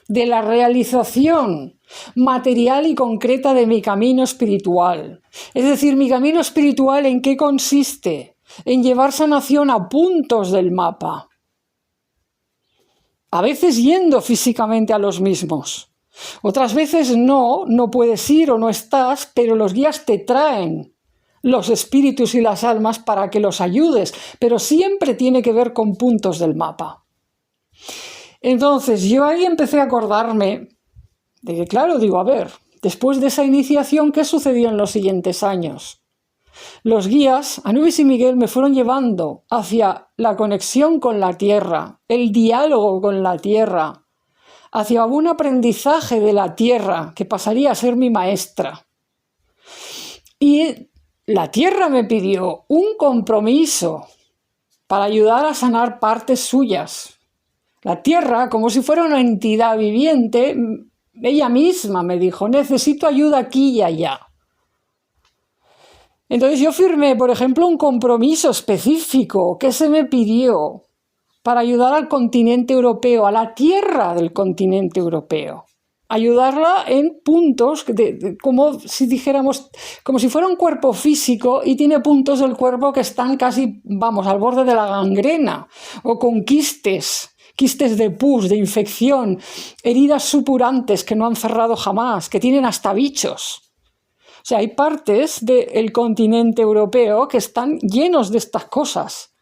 de la realización material y concreta de mi camino espiritual. Es decir, mi camino espiritual, ¿en qué consiste? En llevar sanación a puntos del mapa. A veces yendo físicamente a los mismos. Otras veces no puedes ir o no estás, pero los guías te traen los espíritus y las almas para que los ayudes, pero siempre tiene que ver con puntos del mapa. Entonces yo ahí empecé a acordarme de que, claro, digo, a ver, después de esa iniciación, ¿qué sucedió en los siguientes años? Los guías, Anubis y Miguel, me fueron llevando hacia la conexión con la Tierra, el diálogo con la Tierra, hacia un aprendizaje de la Tierra que pasaría a ser mi maestra. Y la Tierra me pidió un compromiso para ayudar a sanar partes suyas. La Tierra, como si fuera una entidad viviente, ella misma me dijo, necesito ayuda aquí y allá. Entonces yo firmé, por ejemplo, un compromiso específico que se me pidió para ayudar al continente europeo, a la Tierra del continente europeo. Ayudarla en puntos, como si dijéramos, como si fuera un cuerpo físico y tiene puntos del cuerpo que están casi, vamos, al borde de la gangrena, o con quistes de pus, de infección, heridas supurantes que no han cerrado jamás, que tienen hasta bichos. O sea, hay partes del continente europeo que están llenos de estas cosas.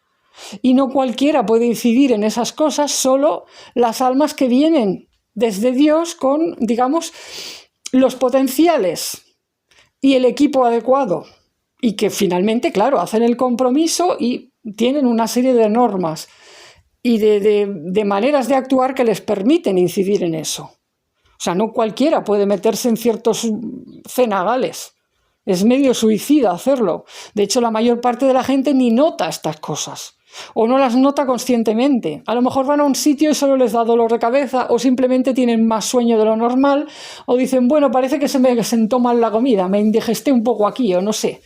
Y no cualquiera puede incidir en esas cosas, solo las almas que vienen desde Dios con, digamos, los potenciales y el equipo adecuado. Y que finalmente, claro, hacen el compromiso y tienen una serie de normas y de maneras de actuar que les permiten incidir en eso. O sea, no cualquiera puede meterse en ciertos cenagales. Es medio suicida hacerlo. De hecho, la mayor parte de la gente ni nota estas cosas. O no las nota conscientemente. A lo mejor van a un sitio y solo les da dolor de cabeza, o simplemente tienen más sueño de lo normal, o dicen, bueno, parece que se me sentó mal la comida, me indigesté un poco aquí, o no sé.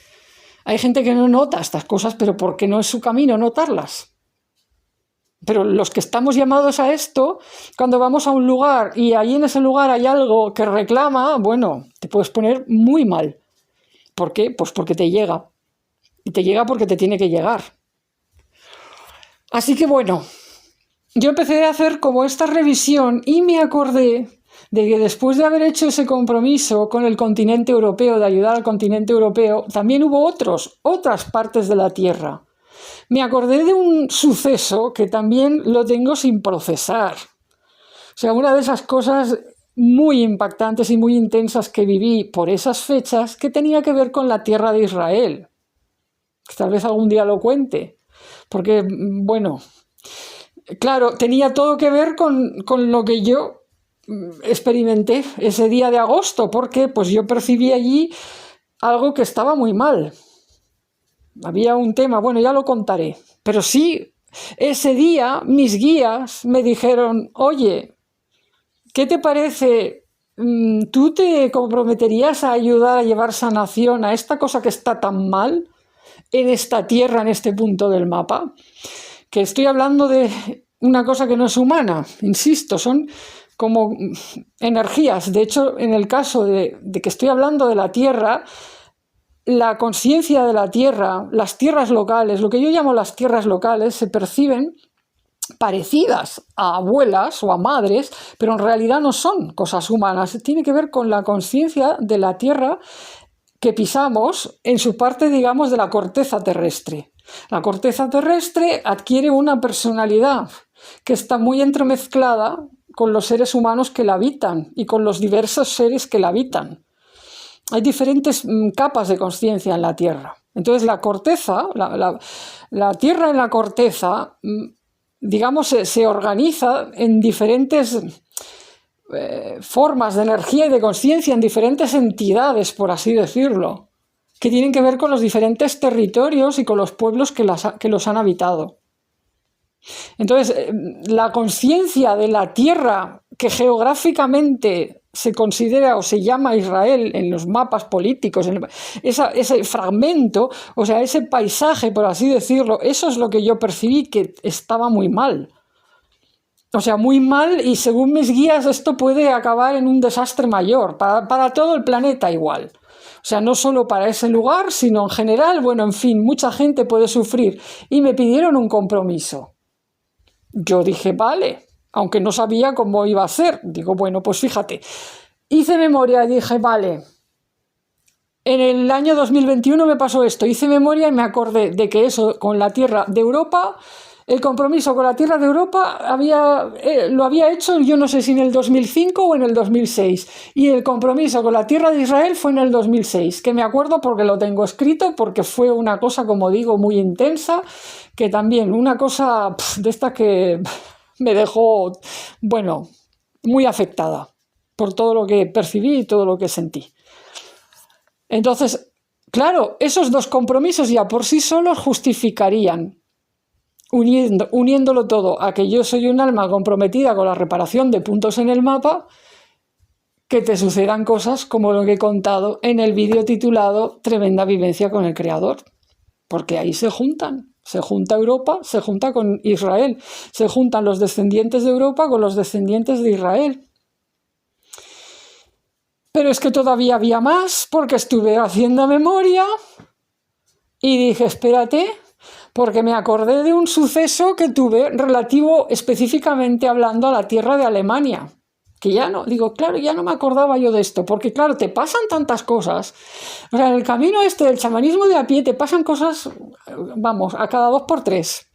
Hay gente que no nota estas cosas, pero porque no es su camino notarlas. Pero los que estamos llamados a esto, cuando vamos a un lugar y allí en ese lugar hay algo que reclama, bueno, te puedes poner muy mal. ¿Por qué? Pues porque te llega. Y te llega porque te tiene que llegar. Así que bueno, yo empecé a hacer como esta revisión y me acordé de que después de haber hecho ese compromiso con el continente europeo, de ayudar al continente europeo, también hubo otras partes de la Tierra. Me acordé de un suceso que también lo tengo sin procesar. O sea, una de esas cosas muy impactantes y muy intensas que viví por esas fechas que tenía que ver con la tierra de Israel. Tal vez algún día lo cuente. Porque, bueno, claro, tenía todo que ver con lo que yo experimenté ese día de agosto, porque pues yo percibí allí algo que estaba muy mal. Había un tema, bueno, ya lo contaré, pero sí, ese día mis guías me dijeron, oye, ¿qué te parece? ¿Tú te comprometerías a ayudar a llevar sanación a esta cosa que está tan mal en esta tierra, en este punto del mapa? Que estoy hablando de una cosa que no es humana, insisto, son como energías. De hecho, en el caso de que estoy hablando de la tierra, la conciencia de la tierra, las tierras locales, lo que yo llamo las tierras locales, se perciben parecidas a abuelas o a madres, pero en realidad no son cosas humanas. Tiene que ver con la conciencia de la tierra que pisamos en su parte, digamos, de la corteza terrestre. La corteza terrestre adquiere una personalidad que está muy entremezclada con los seres humanos que la habitan y con los diversos seres que la habitan. Hay diferentes capas de conciencia en la Tierra. Entonces la corteza, la Tierra en la corteza, digamos, se organiza en diferentes formas de energía y de conciencia, en diferentes entidades, por así decirlo, que tienen que ver con los diferentes territorios y con los pueblos que los han habitado. Entonces, la conciencia de la tierra que geográficamente se considera o se llama Israel en los mapas políticos, ese fragmento, o sea, ese paisaje, por así decirlo, eso es lo que yo percibí que estaba muy mal. O sea, muy mal, y según mis guías esto puede acabar en un desastre mayor, para todo el planeta igual. O sea, no solo para ese lugar, sino en general, bueno, en fin, mucha gente puede sufrir. Y me pidieron un compromiso. Yo dije, vale, aunque no sabía cómo iba a ser. Digo, bueno, pues fíjate. Hice memoria y dije, vale, en el año 2021 me pasó esto. Hice memoria y me acordé de que eso con la tierra de Europa, el compromiso con la tierra de Europa lo había hecho, yo no sé si en el 2005 o en el 2006. Y el compromiso con la tierra de Israel fue en el 2006, que me acuerdo porque lo tengo escrito, porque fue una cosa, como digo, muy intensa, que también una cosa de esta que me dejó, bueno, muy afectada por todo lo que percibí y todo lo que sentí. Entonces, claro, esos dos compromisos ya por sí solos justificarían, uniéndolo todo a que yo soy un alma comprometida con la reparación de puntos en el mapa, que te sucedan cosas como lo que he contado en el vídeo titulado Tremenda vivencia con el Creador, porque ahí se junta Europa, se junta con Israel, se juntan los descendientes de Europa con los descendientes de Israel. Pero es que todavía había más, porque estuve haciendo memoria y dije, espérate, porque me acordé de un suceso que tuve relativo específicamente hablando a la tierra de Alemania, que ya no, digo, claro, ya no me acordaba yo de esto, porque claro, te pasan tantas cosas, o sea, en el camino este del chamanismo de a pie te pasan cosas, vamos, a cada 2 por 3.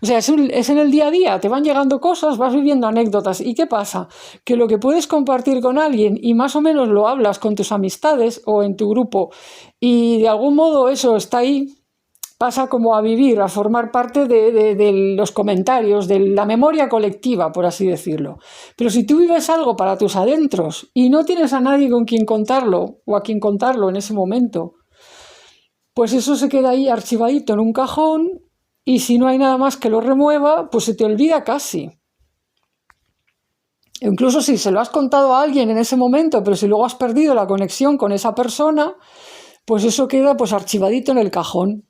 O sea, es en el día a día, te van llegando cosas, vas viviendo anécdotas. ¿Y qué pasa? Que lo que puedes compartir con alguien y más o menos lo hablas con tus amistades o en tu grupo y de algún modo eso está ahí, pasa como a vivir, a formar parte de los comentarios, de la memoria colectiva, por así decirlo. Pero si tú vives algo para tus adentros y no tienes a nadie con quien contarlo o a quien contarlo en ese momento, pues eso se queda ahí archivadito en un cajón. Y si no hay nada más que lo remueva, pues se te olvida casi. Incluso si se lo has contado a alguien en ese momento, pero si luego has perdido la conexión con esa persona, pues eso queda pues archivadito en el cajón.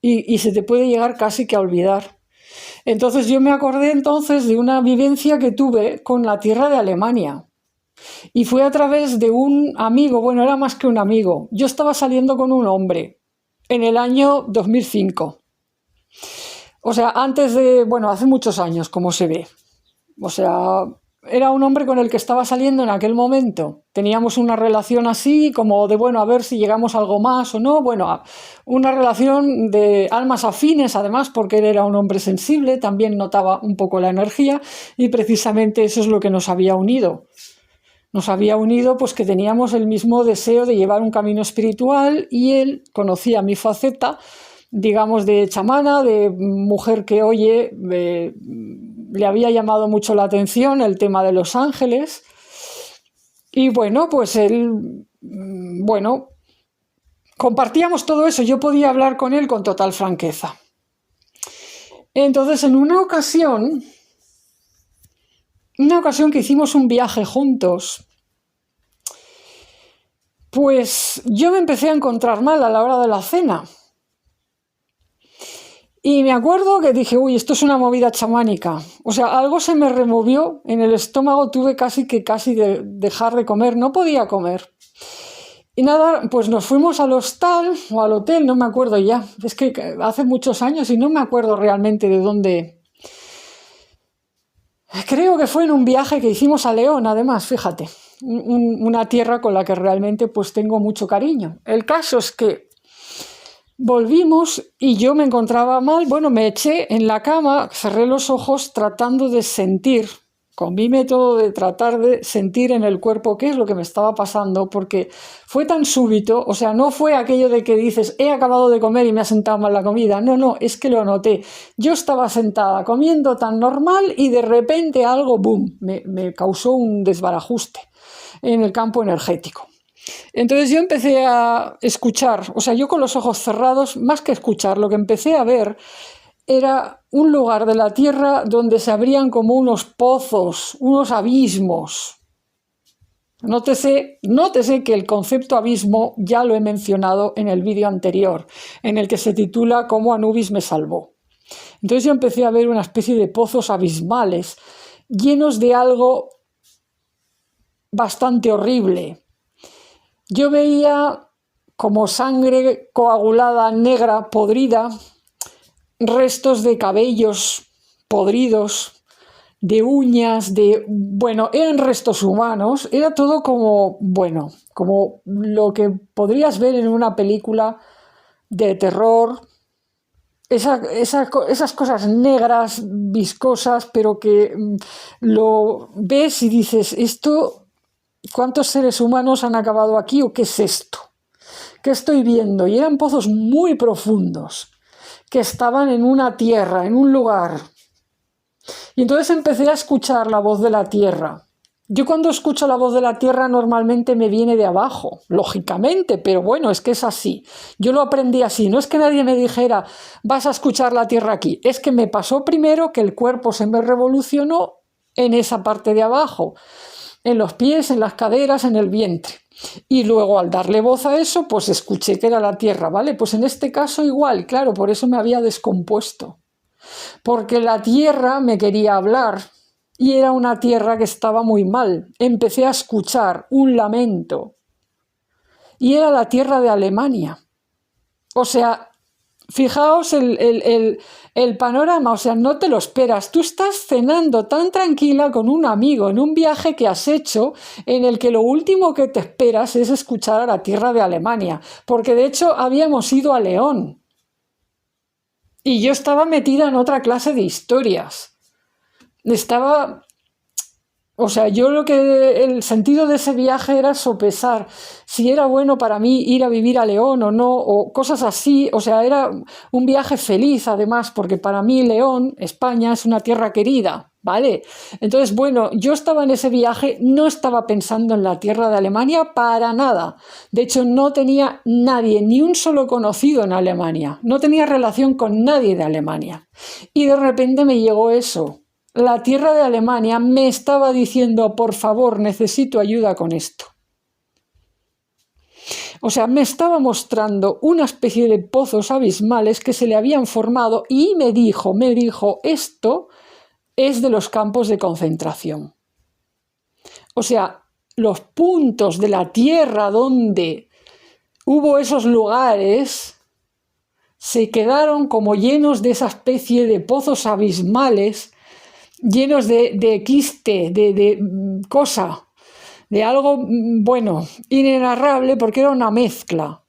Y se te puede llegar casi que a olvidar. Entonces yo me acordé entonces de una vivencia que tuve con la tierra de Alemania. Y fue a través de un amigo, bueno, era más que un amigo. Yo estaba saliendo con un hombre en el año 2005. O sea, hace muchos años, como se ve. O sea, era un hombre con el que estaba saliendo en aquel momento. Teníamos una relación así, como de, bueno, a ver si llegamos a algo más o no. Bueno, una relación de almas afines, además, porque él era un hombre sensible, también notaba un poco la energía, y precisamente eso es lo que nos había unido. Nos había unido pues que teníamos el mismo deseo de llevar un camino espiritual, y él conocía mi faceta, digamos, de chamana, de mujer que oye, le había llamado mucho la atención el tema de los ángeles. Y bueno, pues él, bueno, compartíamos todo eso, yo podía hablar con él con total franqueza. Entonces, en una ocasión que hicimos un viaje juntos, pues yo me empecé a encontrar mal a la hora de la cena. Y me acuerdo que dije, uy, esto es una movida chamánica. O sea, algo se me removió en el estómago, tuve casi de dejar de comer, no podía comer. Y nada, pues nos fuimos al hostal o al hotel, no me acuerdo ya. Es que hace muchos años y no me acuerdo realmente de dónde. Creo que fue en un viaje que hicimos a León, además, fíjate. Una tierra con la que realmente pues tengo mucho cariño. El caso es que volvimos y yo me encontraba mal, bueno, me eché en la cama, cerré los ojos tratando de sentir, con mi método de tratar de sentir en el cuerpo qué es lo que me estaba pasando, porque fue tan súbito, o sea, no fue aquello de que dices, he acabado de comer y me ha sentado mal la comida, no, es que lo noté. Yo estaba sentada comiendo tan normal y de repente algo, boom, me causó un desbarajuste en el campo energético. Entonces yo empecé a escuchar, o sea, yo con los ojos cerrados, más que escuchar, lo que empecé a ver era un lugar de la tierra donde se abrían como unos pozos, unos abismos. Nótese que el concepto abismo ya lo he mencionado en el vídeo anterior, en el que se titula Cómo Anubis me salvó. Entonces yo empecé a ver una especie de pozos abismales, llenos de algo bastante horrible. Yo veía como sangre coagulada, negra, podrida, restos de cabellos podridos, de uñas, bueno, eran restos humanos, era todo como, bueno, como lo que podrías ver en una película de terror, esas cosas negras, viscosas, pero que lo ves y dices, esto, ¿cuántos seres humanos han acabado aquí o qué es esto? ¿Qué estoy viendo? Y eran pozos muy profundos, que estaban en una tierra, en un lugar. Y entonces empecé a escuchar la voz de la tierra. Yo cuando escucho la voz de la tierra normalmente me viene de abajo, lógicamente, pero bueno, es que es así. Yo lo aprendí así, no es que nadie me dijera, vas a escuchar la tierra aquí, es que me pasó primero que el cuerpo se me revolucionó en esa parte de abajo, en los pies, en las caderas, en el vientre. Y luego al darle voz a eso, pues escuché que era la tierra, ¿vale? Pues en este caso igual, claro, por eso me había descompuesto. Porque la tierra me quería hablar y era una tierra que estaba muy mal. Empecé a escuchar un lamento y era la tierra de Alemania. O sea, fijaos el panorama, o sea, no te lo esperas. Tú estás cenando tan tranquila con un amigo en un viaje que has hecho en el que lo último que te esperas es escuchar a la tierra de Alemania, porque de hecho habíamos ido a León y yo estaba metida en otra clase de historias. O sea, el sentido de ese viaje era sopesar si era bueno para mí ir a vivir a León o no, o cosas así. O sea, era un viaje feliz además, porque para mí León, España, es una tierra querida, ¿vale? Entonces, bueno, yo estaba en ese viaje, no estaba pensando en la tierra de Alemania para nada. De hecho, no tenía nadie, ni un solo conocido en Alemania. No tenía relación con nadie de Alemania. Y de repente me llegó eso. La tierra de Alemania me estaba diciendo, por favor, necesito ayuda con esto. O sea, me estaba mostrando una especie de pozos abismales que se le habían formado y me dijo, esto es de los campos de concentración. O sea, los puntos de la tierra donde hubo esos lugares se quedaron como llenos de esa especie de pozos abismales, llenos de quiste, de cosa, de algo, bueno, inenarrable, porque era una mezcla.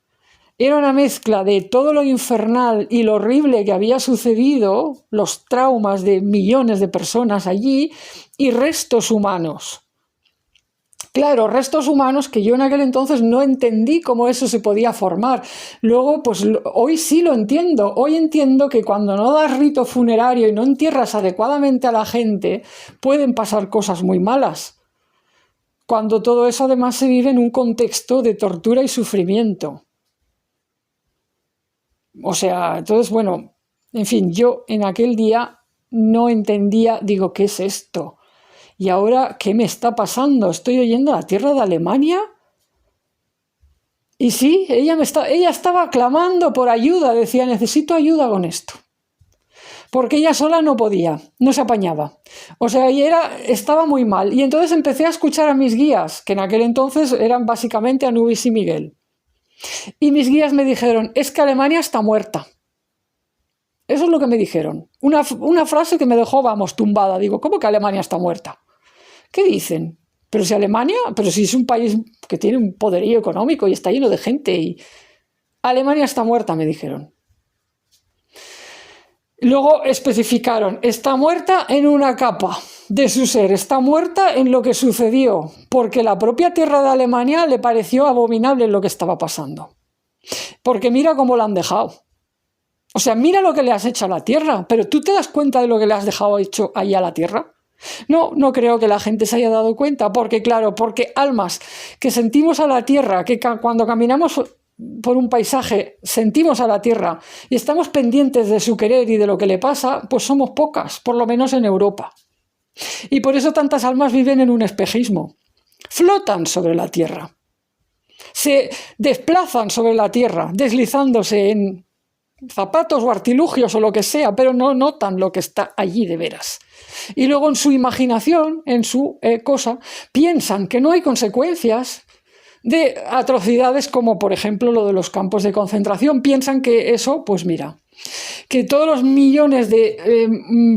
Era una mezcla de todo lo infernal y lo horrible que había sucedido, los traumas de millones de personas allí, y restos humanos. Claro, restos humanos que yo en aquel entonces no entendí cómo eso se podía formar. Luego, pues hoy sí lo entiendo. Hoy entiendo que cuando no das rito funerario y no entierras adecuadamente a la gente, pueden pasar cosas muy malas. Cuando todo eso además se vive en un contexto de tortura y sufrimiento. O sea, entonces, bueno, en fin, yo en aquel día no entendía, digo, ¿qué es esto? ¿Y ahora qué me está pasando? ¿Estoy oyendo la tierra de Alemania? Y sí, ella estaba clamando por ayuda, decía, necesito ayuda con esto. Porque ella sola no podía, no se apañaba. O sea, estaba muy mal. Y entonces empecé a escuchar a mis guías, que en aquel entonces eran básicamente Anubis y Miguel. Y mis guías me dijeron, es que Alemania está muerta. Eso es lo que me dijeron. Una frase que me dejó, vamos, tumbada. Digo, ¿cómo que Alemania está muerta? ¿Qué dicen? Pero si es un país que tiene un poderío económico y está lleno de gente y Alemania está muerta, me dijeron. Luego especificaron, está muerta en una capa de su ser, está muerta en lo que sucedió, porque la propia tierra de Alemania le pareció abominable lo que estaba pasando. Porque mira cómo la han dejado. O sea, mira lo que le has hecho a la tierra, pero ¿tú te das cuenta de lo que le has dejado hecho ahí a la tierra? No creo que la gente se haya dado cuenta, porque claro, porque almas que sentimos a la tierra, que cuando caminamos por un paisaje sentimos a la tierra y estamos pendientes de su querer y de lo que le pasa, pues somos pocas, por lo menos en Europa. Y por eso tantas almas viven en un espejismo, flotan sobre la tierra, se desplazan sobre la tierra, deslizándose en zapatos o artilugios o lo que sea, pero no notan lo que está allí de veras. Y luego en su imaginación, en su cosa, piensan que no hay consecuencias de atrocidades como, por ejemplo, lo de los campos de concentración. Piensan que eso, pues mira, que todos los millones de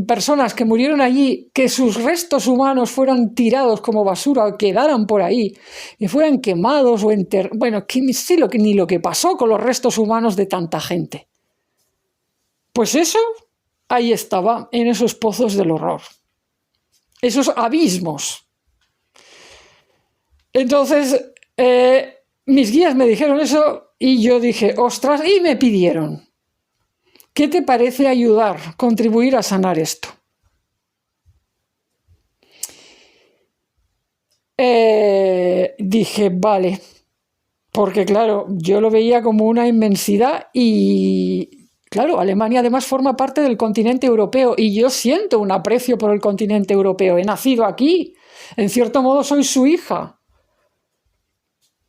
personas que murieron allí, que sus restos humanos fueran tirados como basura o quedaran por ahí y fueran quemados o bueno, que ni lo que pasó con los restos humanos de tanta gente. Pues eso, ahí estaba, en esos pozos del horror, esos abismos. Entonces, mis guías me dijeron eso y yo dije, ostras, y me pidieron, ¿qué te parece ayudar, contribuir a sanar esto? Dije, vale, porque claro, yo lo veía como una inmensidad y... Claro, Alemania además forma parte del continente europeo y yo siento un aprecio por el continente europeo. He nacido aquí, en cierto modo soy su hija.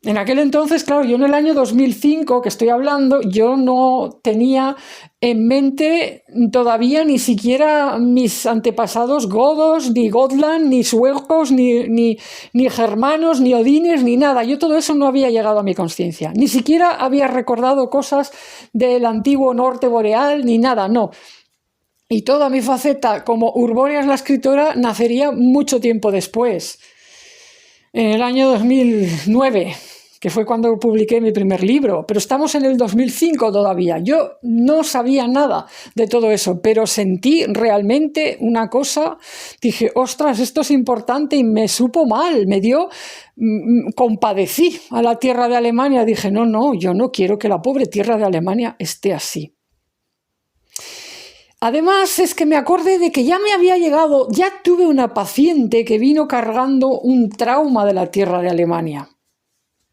En aquel entonces, claro, yo en el año 2005, que estoy hablando, yo no tenía en mente todavía ni siquiera mis antepasados godos, ni Gotland, ni suecos, ni germanos, ni odines, ni nada. Yo todo eso no había llegado a mi conciencia. Ni siquiera había recordado cosas del antiguo norte boreal, ni nada, no. Y toda mi faceta como Urbóreas la escritora nacería mucho tiempo después, en el año 2009, que fue cuando publiqué mi primer libro, pero estamos en el 2005 todavía. Yo no sabía nada de todo eso, pero sentí realmente una cosa, dije, ostras, esto es importante y me supo mal, compadecí a la tierra de Alemania, dije, no, yo no quiero que la pobre tierra de Alemania esté así. Además, es que me acordé de que ya me había llegado, ya tuve una paciente que vino cargando un trauma de la tierra de Alemania,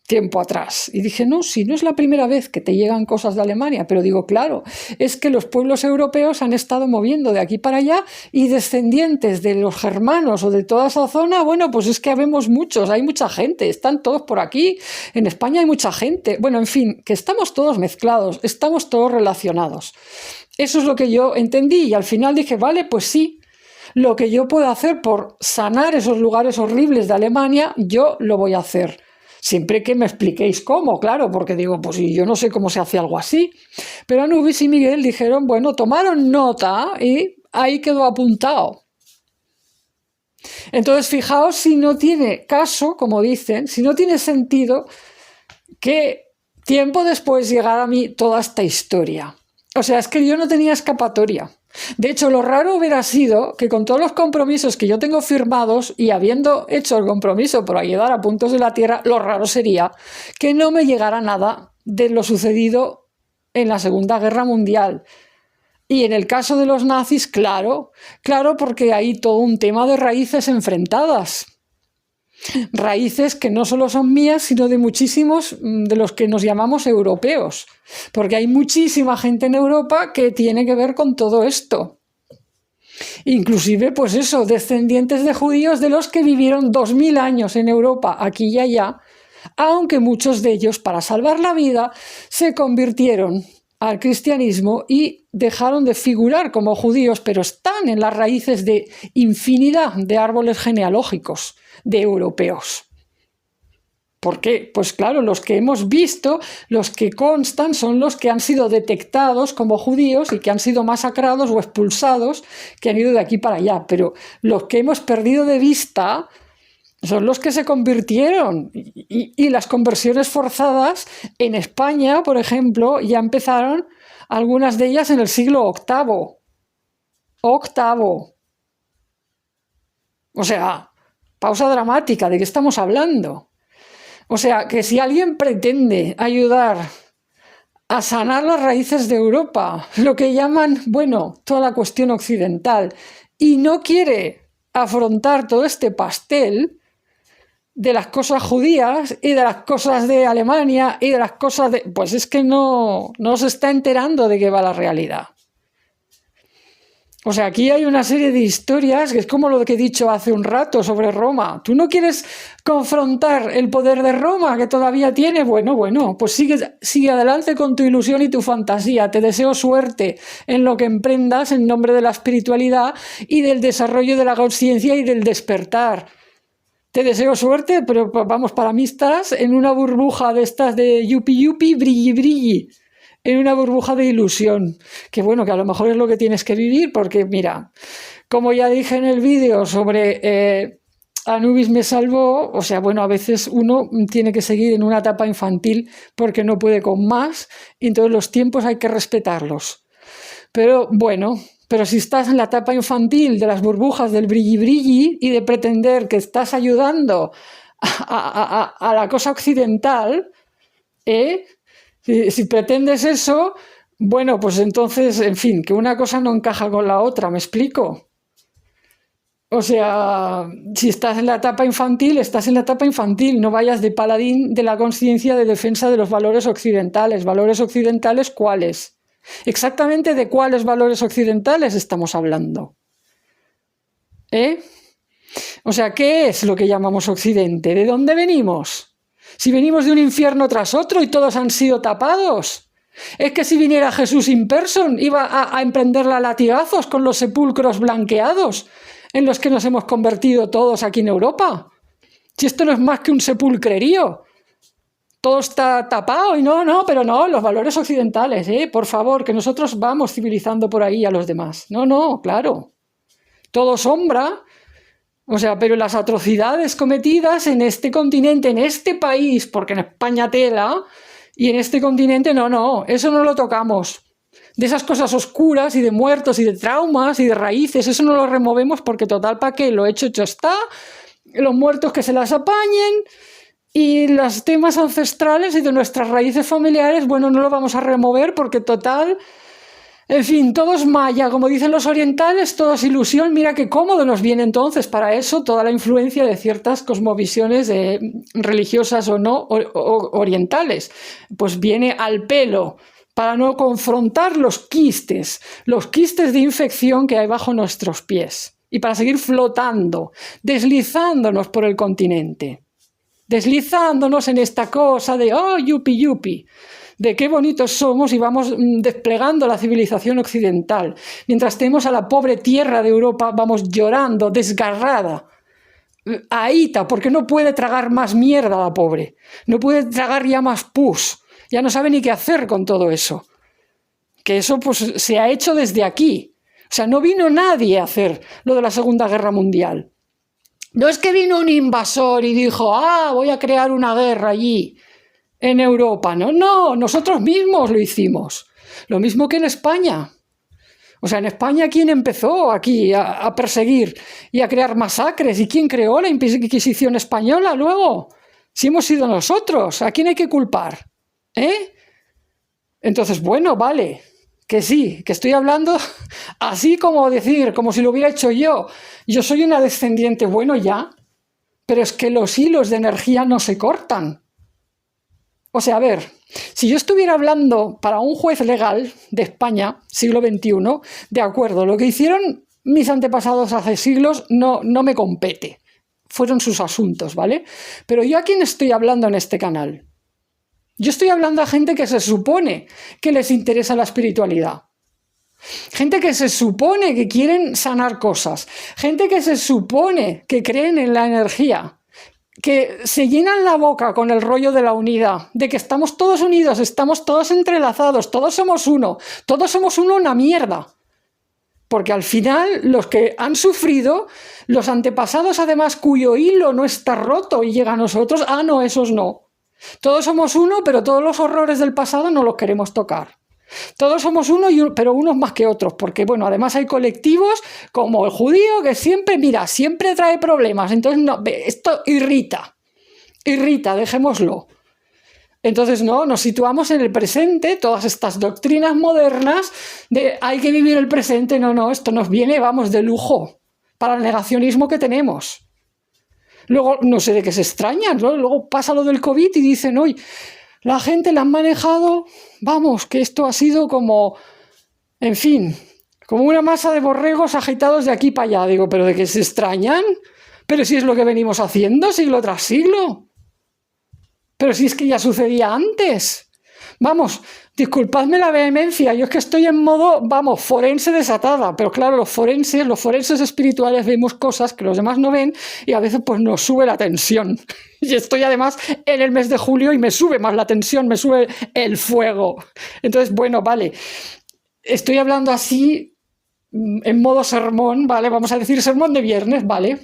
tiempo atrás. Y dije, no, si no es la primera vez que te llegan cosas de Alemania, pero digo, claro, es que los pueblos europeos han estado moviendo de aquí para allá y descendientes de los germanos o de toda esa zona, bueno, pues es que habemos muchos, hay mucha gente, están todos por aquí, en España hay mucha gente. Bueno, en fin, que estamos todos mezclados, estamos todos relacionados. Eso es lo que yo entendí y al final dije, vale, pues sí, lo que yo puedo hacer por sanar esos lugares horribles de Alemania, yo lo voy a hacer. Siempre que me expliquéis cómo, claro, porque digo, pues yo no sé cómo se hace algo así. Pero Anubis y Miguel dijeron, bueno, tomaron nota y ahí quedó apuntado. Entonces, fijaos si no tiene caso, como dicen, si no tiene sentido que tiempo después llegara a mí toda esta historia. O sea, es que yo no tenía escapatoria. De hecho, lo raro hubiera sido que con todos los compromisos que yo tengo firmados y habiendo hecho el compromiso por ayudar a Puntos de la Tierra, lo raro sería que no me llegara nada de lo sucedido en la Segunda Guerra Mundial. Y en el caso de los nazis, claro, porque hay todo un tema de raíces enfrentadas. Raíces que no solo son mías, sino de muchísimos de los que nos llamamos europeos, porque hay muchísima gente en Europa que tiene que ver con todo esto. Inclusive, pues eso, descendientes de judíos de los que vivieron 2000 años en Europa, aquí y allá, aunque muchos de ellos, para salvar la vida, se convirtieron al cristianismo y dejaron de figurar como judíos, pero están en las raíces de infinidad de árboles genealógicos de europeos. ¿Por qué? Pues claro, los que hemos visto, los que constan, son los que han sido detectados como judíos y que han sido masacrados o expulsados, que han ido de aquí para allá. Pero los que hemos perdido de vista son los que se convirtieron. Y las conversiones forzadas en España, por ejemplo, ya empezaron algunas de ellas en el siglo VIII. O sea, pausa dramática, ¿de qué estamos hablando? O sea, que si alguien pretende ayudar a sanar las raíces de Europa, lo que llaman, bueno, toda la cuestión occidental, y no quiere afrontar todo este pastel de las cosas judías y de las cosas de Alemania y de las cosas de... Pues es que no se está enterando de qué va la realidad. O sea, aquí hay una serie de historias que es como lo que he dicho hace un rato sobre Roma. ¿Tú no quieres confrontar el poder de Roma que todavía tiene? Bueno, pues sigue adelante con tu ilusión y tu fantasía. Te deseo suerte en lo que emprendas en nombre de la espiritualidad y del desarrollo de la conciencia y del despertar. Te deseo suerte, pero vamos, para mí estás en una burbuja de estas de yupi, brilli, en una burbuja de ilusión, que bueno, que a lo mejor es lo que tienes que vivir, porque mira, como ya dije en el vídeo sobre Anubis me salvó, o sea, bueno, a veces uno tiene que seguir en una etapa infantil porque no puede con más, y entonces los tiempos hay que respetarlos. Pero bueno, pero si estás en la etapa infantil de las burbujas del brilli y de pretender que estás ayudando a la cosa occidental, si pretendes eso, bueno, pues entonces, en fin, que una cosa no encaja con la otra, ¿me explico? O sea, si estás en la etapa infantil, estás en la etapa infantil, no vayas de paladín de la conciencia de defensa de los valores occidentales. ¿Valores occidentales cuáles? Exactamente de cuáles valores occidentales estamos hablando. O sea, ¿qué es lo que llamamos Occidente? ¿De dónde venimos? Si venimos de un infierno tras otro y todos han sido tapados. Es que si viniera Jesús in person iba a emprenderla a latigazos con los sepulcros blanqueados en los que nos hemos convertido todos aquí en Europa. Si esto no es más que un sepulcrerío. Todo está tapado y pero no, los valores occidentales, por favor, que nosotros vamos civilizando por ahí a los demás. No, claro. Todo sombra. O sea, pero las atrocidades cometidas en este continente, en este país, porque en España tela, y en este continente no, eso no lo tocamos. De esas cosas oscuras y de muertos y de traumas y de raíces, eso no lo removemos porque total, ¿para qué? Lo hecho está, los muertos que se las apañen y los temas ancestrales y de nuestras raíces familiares, bueno, no lo vamos a remover porque total... En fin, todo es maya, como dicen los orientales, todo es ilusión. Mira qué cómodo nos viene entonces para eso toda la influencia de ciertas cosmovisiones religiosas o no orientales. Pues viene al pelo para no confrontar los quistes de infección que hay bajo nuestros pies y para seguir flotando, deslizándonos por el continente, deslizándonos en esta cosa de oh, yupi, de qué bonitos somos y vamos desplegando la civilización occidental. Mientras tenemos a la pobre tierra de Europa, vamos llorando, desgarrada, ahíta, porque no puede tragar más mierda la pobre. No puede tragar ya más pus. Ya no sabe ni qué hacer con todo eso. Que eso pues se ha hecho desde aquí. O sea, no vino nadie a hacer lo de la Segunda Guerra Mundial. No es que vino un invasor y dijo, voy a crear una guerra allí en Europa. No, nosotros mismos lo hicimos. Lo mismo que en España. O sea, en España, ¿quién empezó aquí a perseguir y a crear masacres? ¿Y quién creó la Inquisición española luego? Si hemos sido nosotros, ¿a quién hay que culpar? Entonces, bueno, vale, que sí, que estoy hablando así como decir, como si lo hubiera hecho yo. Yo soy una descendiente, bueno, ya. pero es que los hilos de energía no se cortan. O sea, a ver, si yo estuviera hablando para un juez legal de España, siglo XXI, de acuerdo, lo que hicieron mis antepasados hace siglos no me compete. Fueron sus asuntos, ¿vale? Pero ¿yo a quién estoy hablando en este canal? Yo estoy hablando a gente que se supone que les interesa la espiritualidad. Gente que se supone que quieren sanar cosas. Gente que se supone que creen en la energía. Que se llenan la boca con el rollo de la unidad, de que estamos todos unidos, estamos todos entrelazados, todos somos uno una mierda. Porque al final los que han sufrido, los antepasados además cuyo hilo no está roto y llega a nosotros, no, esos no. Todos somos uno, pero todos los horrores del pasado no los queremos tocar. Todos somos uno, pero unos más que otros, porque bueno, además hay colectivos como el judío que siempre, mira, siempre trae problemas, entonces no, esto irrita, dejémoslo. Entonces no, nos situamos en el presente, todas estas doctrinas modernas de hay que vivir el presente, no, esto nos viene, vamos, de lujo para el negacionismo que tenemos. Luego, no sé de qué se extrañan, ¿no? Luego pasa lo del COVID y dicen, hoy la gente la han manejado, vamos, que esto ha sido como, en fin, como una masa de borregos agitados de aquí para allá. Digo, ¿pero de qué se extrañan? Pero si es lo que venimos haciendo siglo tras siglo. Pero si es que ya sucedía antes. Vamos, disculpadme la vehemencia, yo es que estoy en modo, vamos, forense desatada, pero claro, los forenses espirituales vemos cosas que los demás no ven y a veces pues nos sube la tensión. Y estoy además en el mes de julio y me sube más la tensión, me sube el fuego. Entonces, bueno, vale, estoy hablando así en modo sermón, ¿vale? Vamos a decir sermón de viernes, ¿vale?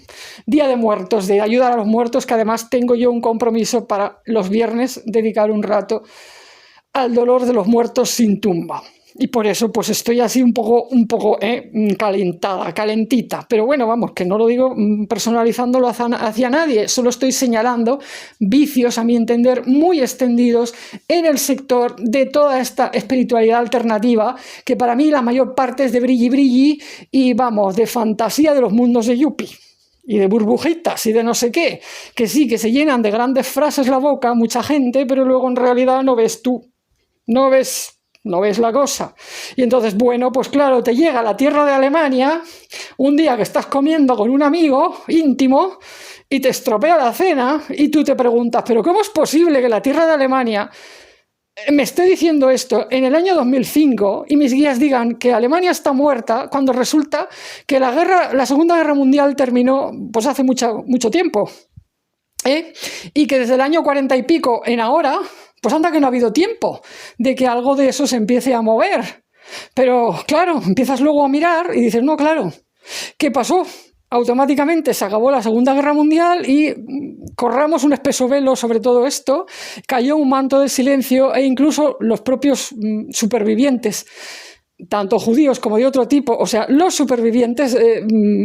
Día de muertos, de ayudar a los muertos, que además tengo yo un compromiso para los viernes, dedicar un rato al dolor de los muertos sin tumba. Y por eso pues estoy así un poco calentita. Pero bueno, vamos, que no lo digo personalizándolo hacia nadie, solo estoy señalando vicios, a mi entender, muy extendidos en el sector de toda esta espiritualidad alternativa, que para mí la mayor parte es de brilli brilli y vamos, de fantasía de los mundos de Yuppie. Y de burbujitas y de no sé qué, que sí, que se llenan de grandes frases la boca, mucha gente, pero luego en realidad no ves tú. No ves la cosa. Y entonces, bueno, pues claro, te llega a la tierra de Alemania un día que estás comiendo con un amigo íntimo y te estropea la cena y tú te preguntas, ¿pero cómo es posible que la tierra de Alemania me esté diciendo esto en el año 2005 y mis guías digan que Alemania está muerta cuando resulta que la Segunda Guerra Mundial terminó pues hace mucho tiempo? Y que desde el año 40 y pico en ahora, pues anda que no ha habido tiempo de que algo de eso se empiece a mover. Pero claro, empiezas luego a mirar y dices, no, claro, ¿qué pasó? Automáticamente se acabó la Segunda Guerra Mundial y corramos un espeso velo sobre todo esto, cayó un manto de silencio e incluso los propios supervivientes, tanto judíos como de otro tipo, o sea, los supervivientes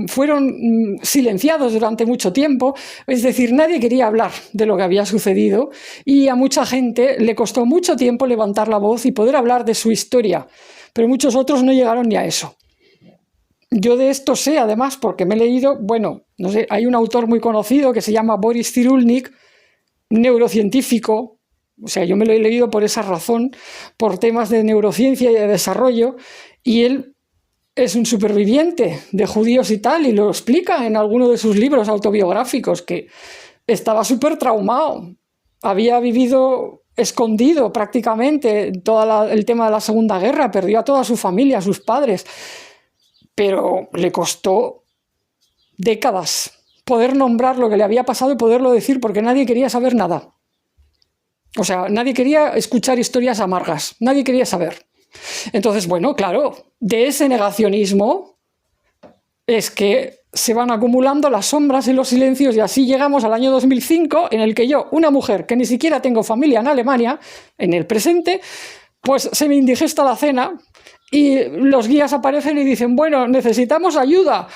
fueron silenciados durante mucho tiempo, es decir, nadie quería hablar de lo que había sucedido y a mucha gente le costó mucho tiempo levantar la voz y poder hablar de su historia, pero muchos otros no llegaron ni a eso. Yo de esto sé, además, porque me he leído, bueno, no sé, hay un autor muy conocido que se llama Boris Cyrulnik, neurocientífico. O sea, yo me lo he leído por esa razón, por temas de neurociencia y de desarrollo, y él es un superviviente de judíos y tal, y lo explica en alguno de sus libros autobiográficos, que estaba súper traumado, había vivido escondido prácticamente todo el tema de la Segunda Guerra, perdió a toda su familia, a sus padres, pero le costó décadas poder nombrar lo que le había pasado y poderlo decir, porque nadie quería saber nada. O sea, nadie quería escuchar historias amargas, nadie quería saber. Entonces, bueno, claro, de ese negacionismo es que se van acumulando las sombras y los silencios y así llegamos al año 2005 en el que yo, una mujer que ni siquiera tengo familia en Alemania, en el presente, pues se me indigesta la cena y los guías aparecen y dicen, bueno, necesitamos ayuda.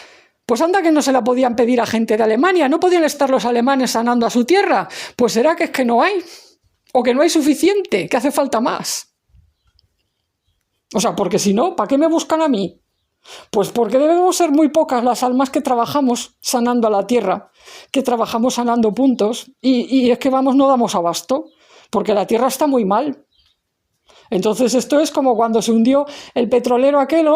Pues anda que no se la podían pedir a gente de Alemania, no podían estar los alemanes sanando a su tierra. Pues será que es que no hay. O que no hay suficiente, que hace falta más. O sea, porque si no, ¿para qué me buscan a mí? Pues porque debemos ser muy pocas las almas que trabajamos sanando a la Tierra, que trabajamos sanando puntos, y es que vamos, no damos abasto, porque la Tierra está muy mal. Entonces esto es como cuando se hundió el petrolero aquel,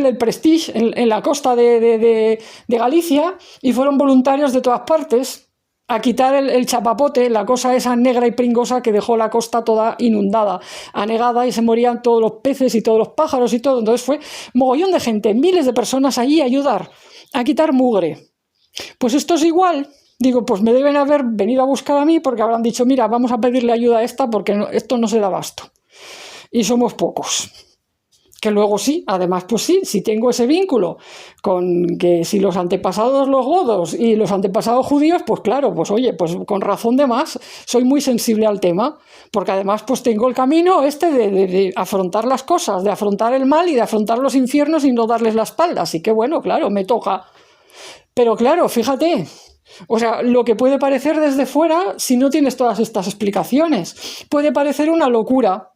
el Prestige, en la costa de Galicia, y fueron voluntarios de todas partes a quitar el chapapote, la cosa esa negra y pringosa que dejó la costa toda inundada, anegada, y se morían todos los peces y todos los pájaros y todo. Entonces fue mogollón de gente, miles de personas allí a ayudar, a quitar mugre. Pues esto es igual. Digo, pues me deben haber venido a buscar a mí porque habrán dicho, mira, vamos a pedirle ayuda a esta porque esto no se da abasto. Y somos pocos. Que luego sí, además, pues sí, si tengo ese vínculo con que si los antepasados los godos y los antepasados judíos, pues claro, pues oye, pues con razón de más, soy muy sensible al tema, porque además pues tengo el camino de afrontar las cosas, de afrontar el mal y de afrontar los infiernos y no darles la espalda. Así que bueno, claro, me toca. Pero claro, fíjate, o sea, lo que puede parecer desde fuera, si no tienes todas estas explicaciones, puede parecer una locura.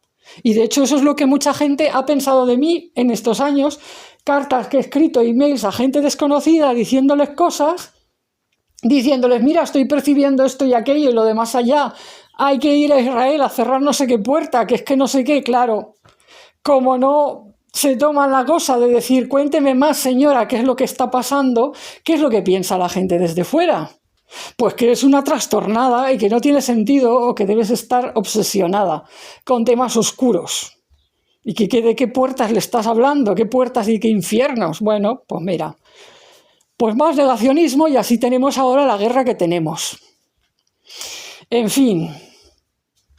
Y de hecho eso es lo que mucha gente ha pensado de mí en estos años, cartas que he escrito, emails a gente desconocida diciéndoles cosas, diciéndoles, mira, estoy percibiendo esto y aquello y lo de más allá, hay que ir a Israel a cerrar no sé qué puerta, que es que no sé qué, claro, como no se toman la cosa de decir, cuénteme más, señora, qué es lo que está pasando, qué es lo que piensa la gente desde fuera. Pues que eres una trastornada y que no tiene sentido o que debes estar obsesionada con temas oscuros. ¿Y de qué puertas le estás hablando? ¿Qué puertas y qué infiernos? Bueno, pues mira, pues más negacionismo y así tenemos ahora la guerra que tenemos. En fin,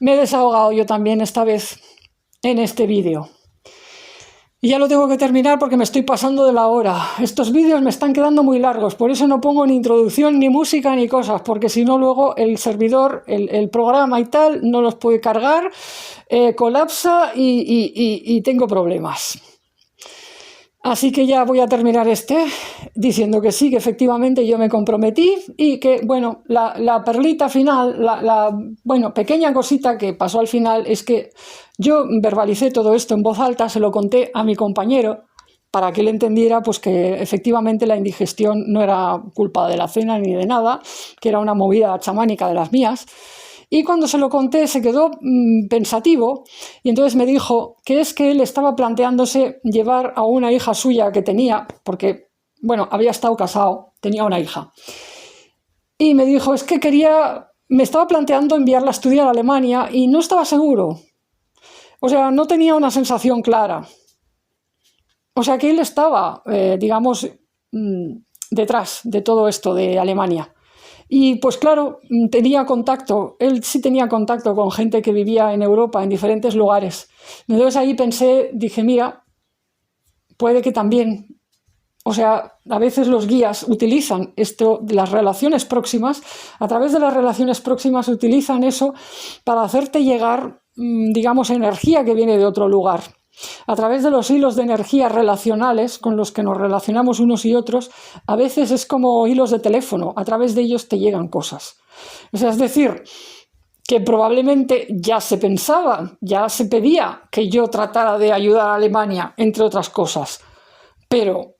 me he desahogado yo también esta vez en este vídeo. Y ya lo tengo que terminar porque me estoy pasando de la hora. Estos vídeos me están quedando muy largos, por eso no pongo ni introducción, ni música, ni cosas, porque si no luego el servidor, el programa y tal, no los puede cargar, colapsa y tengo problemas. Así que ya voy a terminar diciendo que sí, que efectivamente yo me comprometí y que, bueno, la perlita final, pequeña cosita que pasó al final es que yo verbalicé todo esto en voz alta, se lo conté a mi compañero para que él entendiera pues que efectivamente la indigestión no era culpa de la cena ni de nada, que era una movida chamánica de las mías. Y cuando se lo conté se quedó pensativo y entonces me dijo que es que él estaba planteándose llevar a una hija suya que tenía, porque, bueno, había estado casado, tenía una hija. Y me dijo, es que me estaba planteando enviarla a estudiar a Alemania y no estaba seguro. O sea, no tenía una sensación clara. O sea, que él estaba, detrás de todo esto de Alemania. Y pues claro, él sí tenía contacto con gente que vivía en Europa, en diferentes lugares. Entonces ahí dije, mira, puede que también, o sea, a veces los guías utilizan esto de las relaciones próximas, a través de las relaciones próximas utilizan eso para hacerte llegar, energía que viene de otro lugar. A través de los hilos de energía relacionales con los que nos relacionamos unos y otros, a veces es como hilos de teléfono, a través de ellos te llegan cosas. O sea, es decir, que probablemente ya se pensaba, ya se pedía que yo tratara de ayudar a Alemania, entre otras cosas. Pero,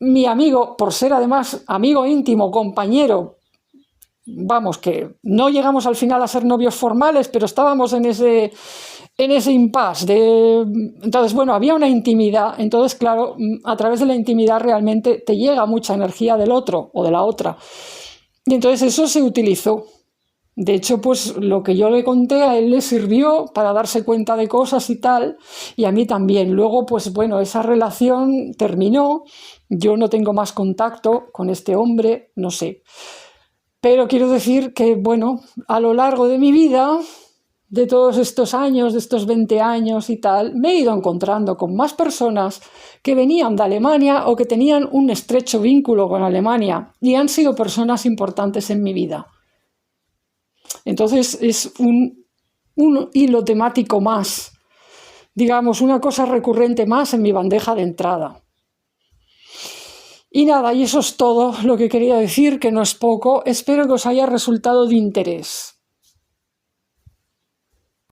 mi amigo, por ser además amigo íntimo, compañero, que no llegamos al final a ser novios formales, pero estábamos en ese impasse. Entonces, bueno, había una intimidad. Entonces, claro, a través de la intimidad realmente te llega mucha energía del otro o de la otra. Y entonces eso se utilizó. De hecho, pues lo que yo le conté a él le sirvió para darse cuenta de cosas y tal, y a mí también. Luego, pues bueno, esa relación terminó. Yo no tengo más contacto con este hombre, no sé. Pero quiero decir que, bueno, a lo largo de mi vida, de todos estos años, de estos 20 años y tal, me he ido encontrando con más personas que venían de Alemania o que tenían un estrecho vínculo con Alemania y han sido personas importantes en mi vida. Entonces es un hilo temático más, una cosa recurrente más en mi bandeja de entrada. Y nada, y eso es todo lo que quería decir, que no es poco. Espero que os haya resultado de interés.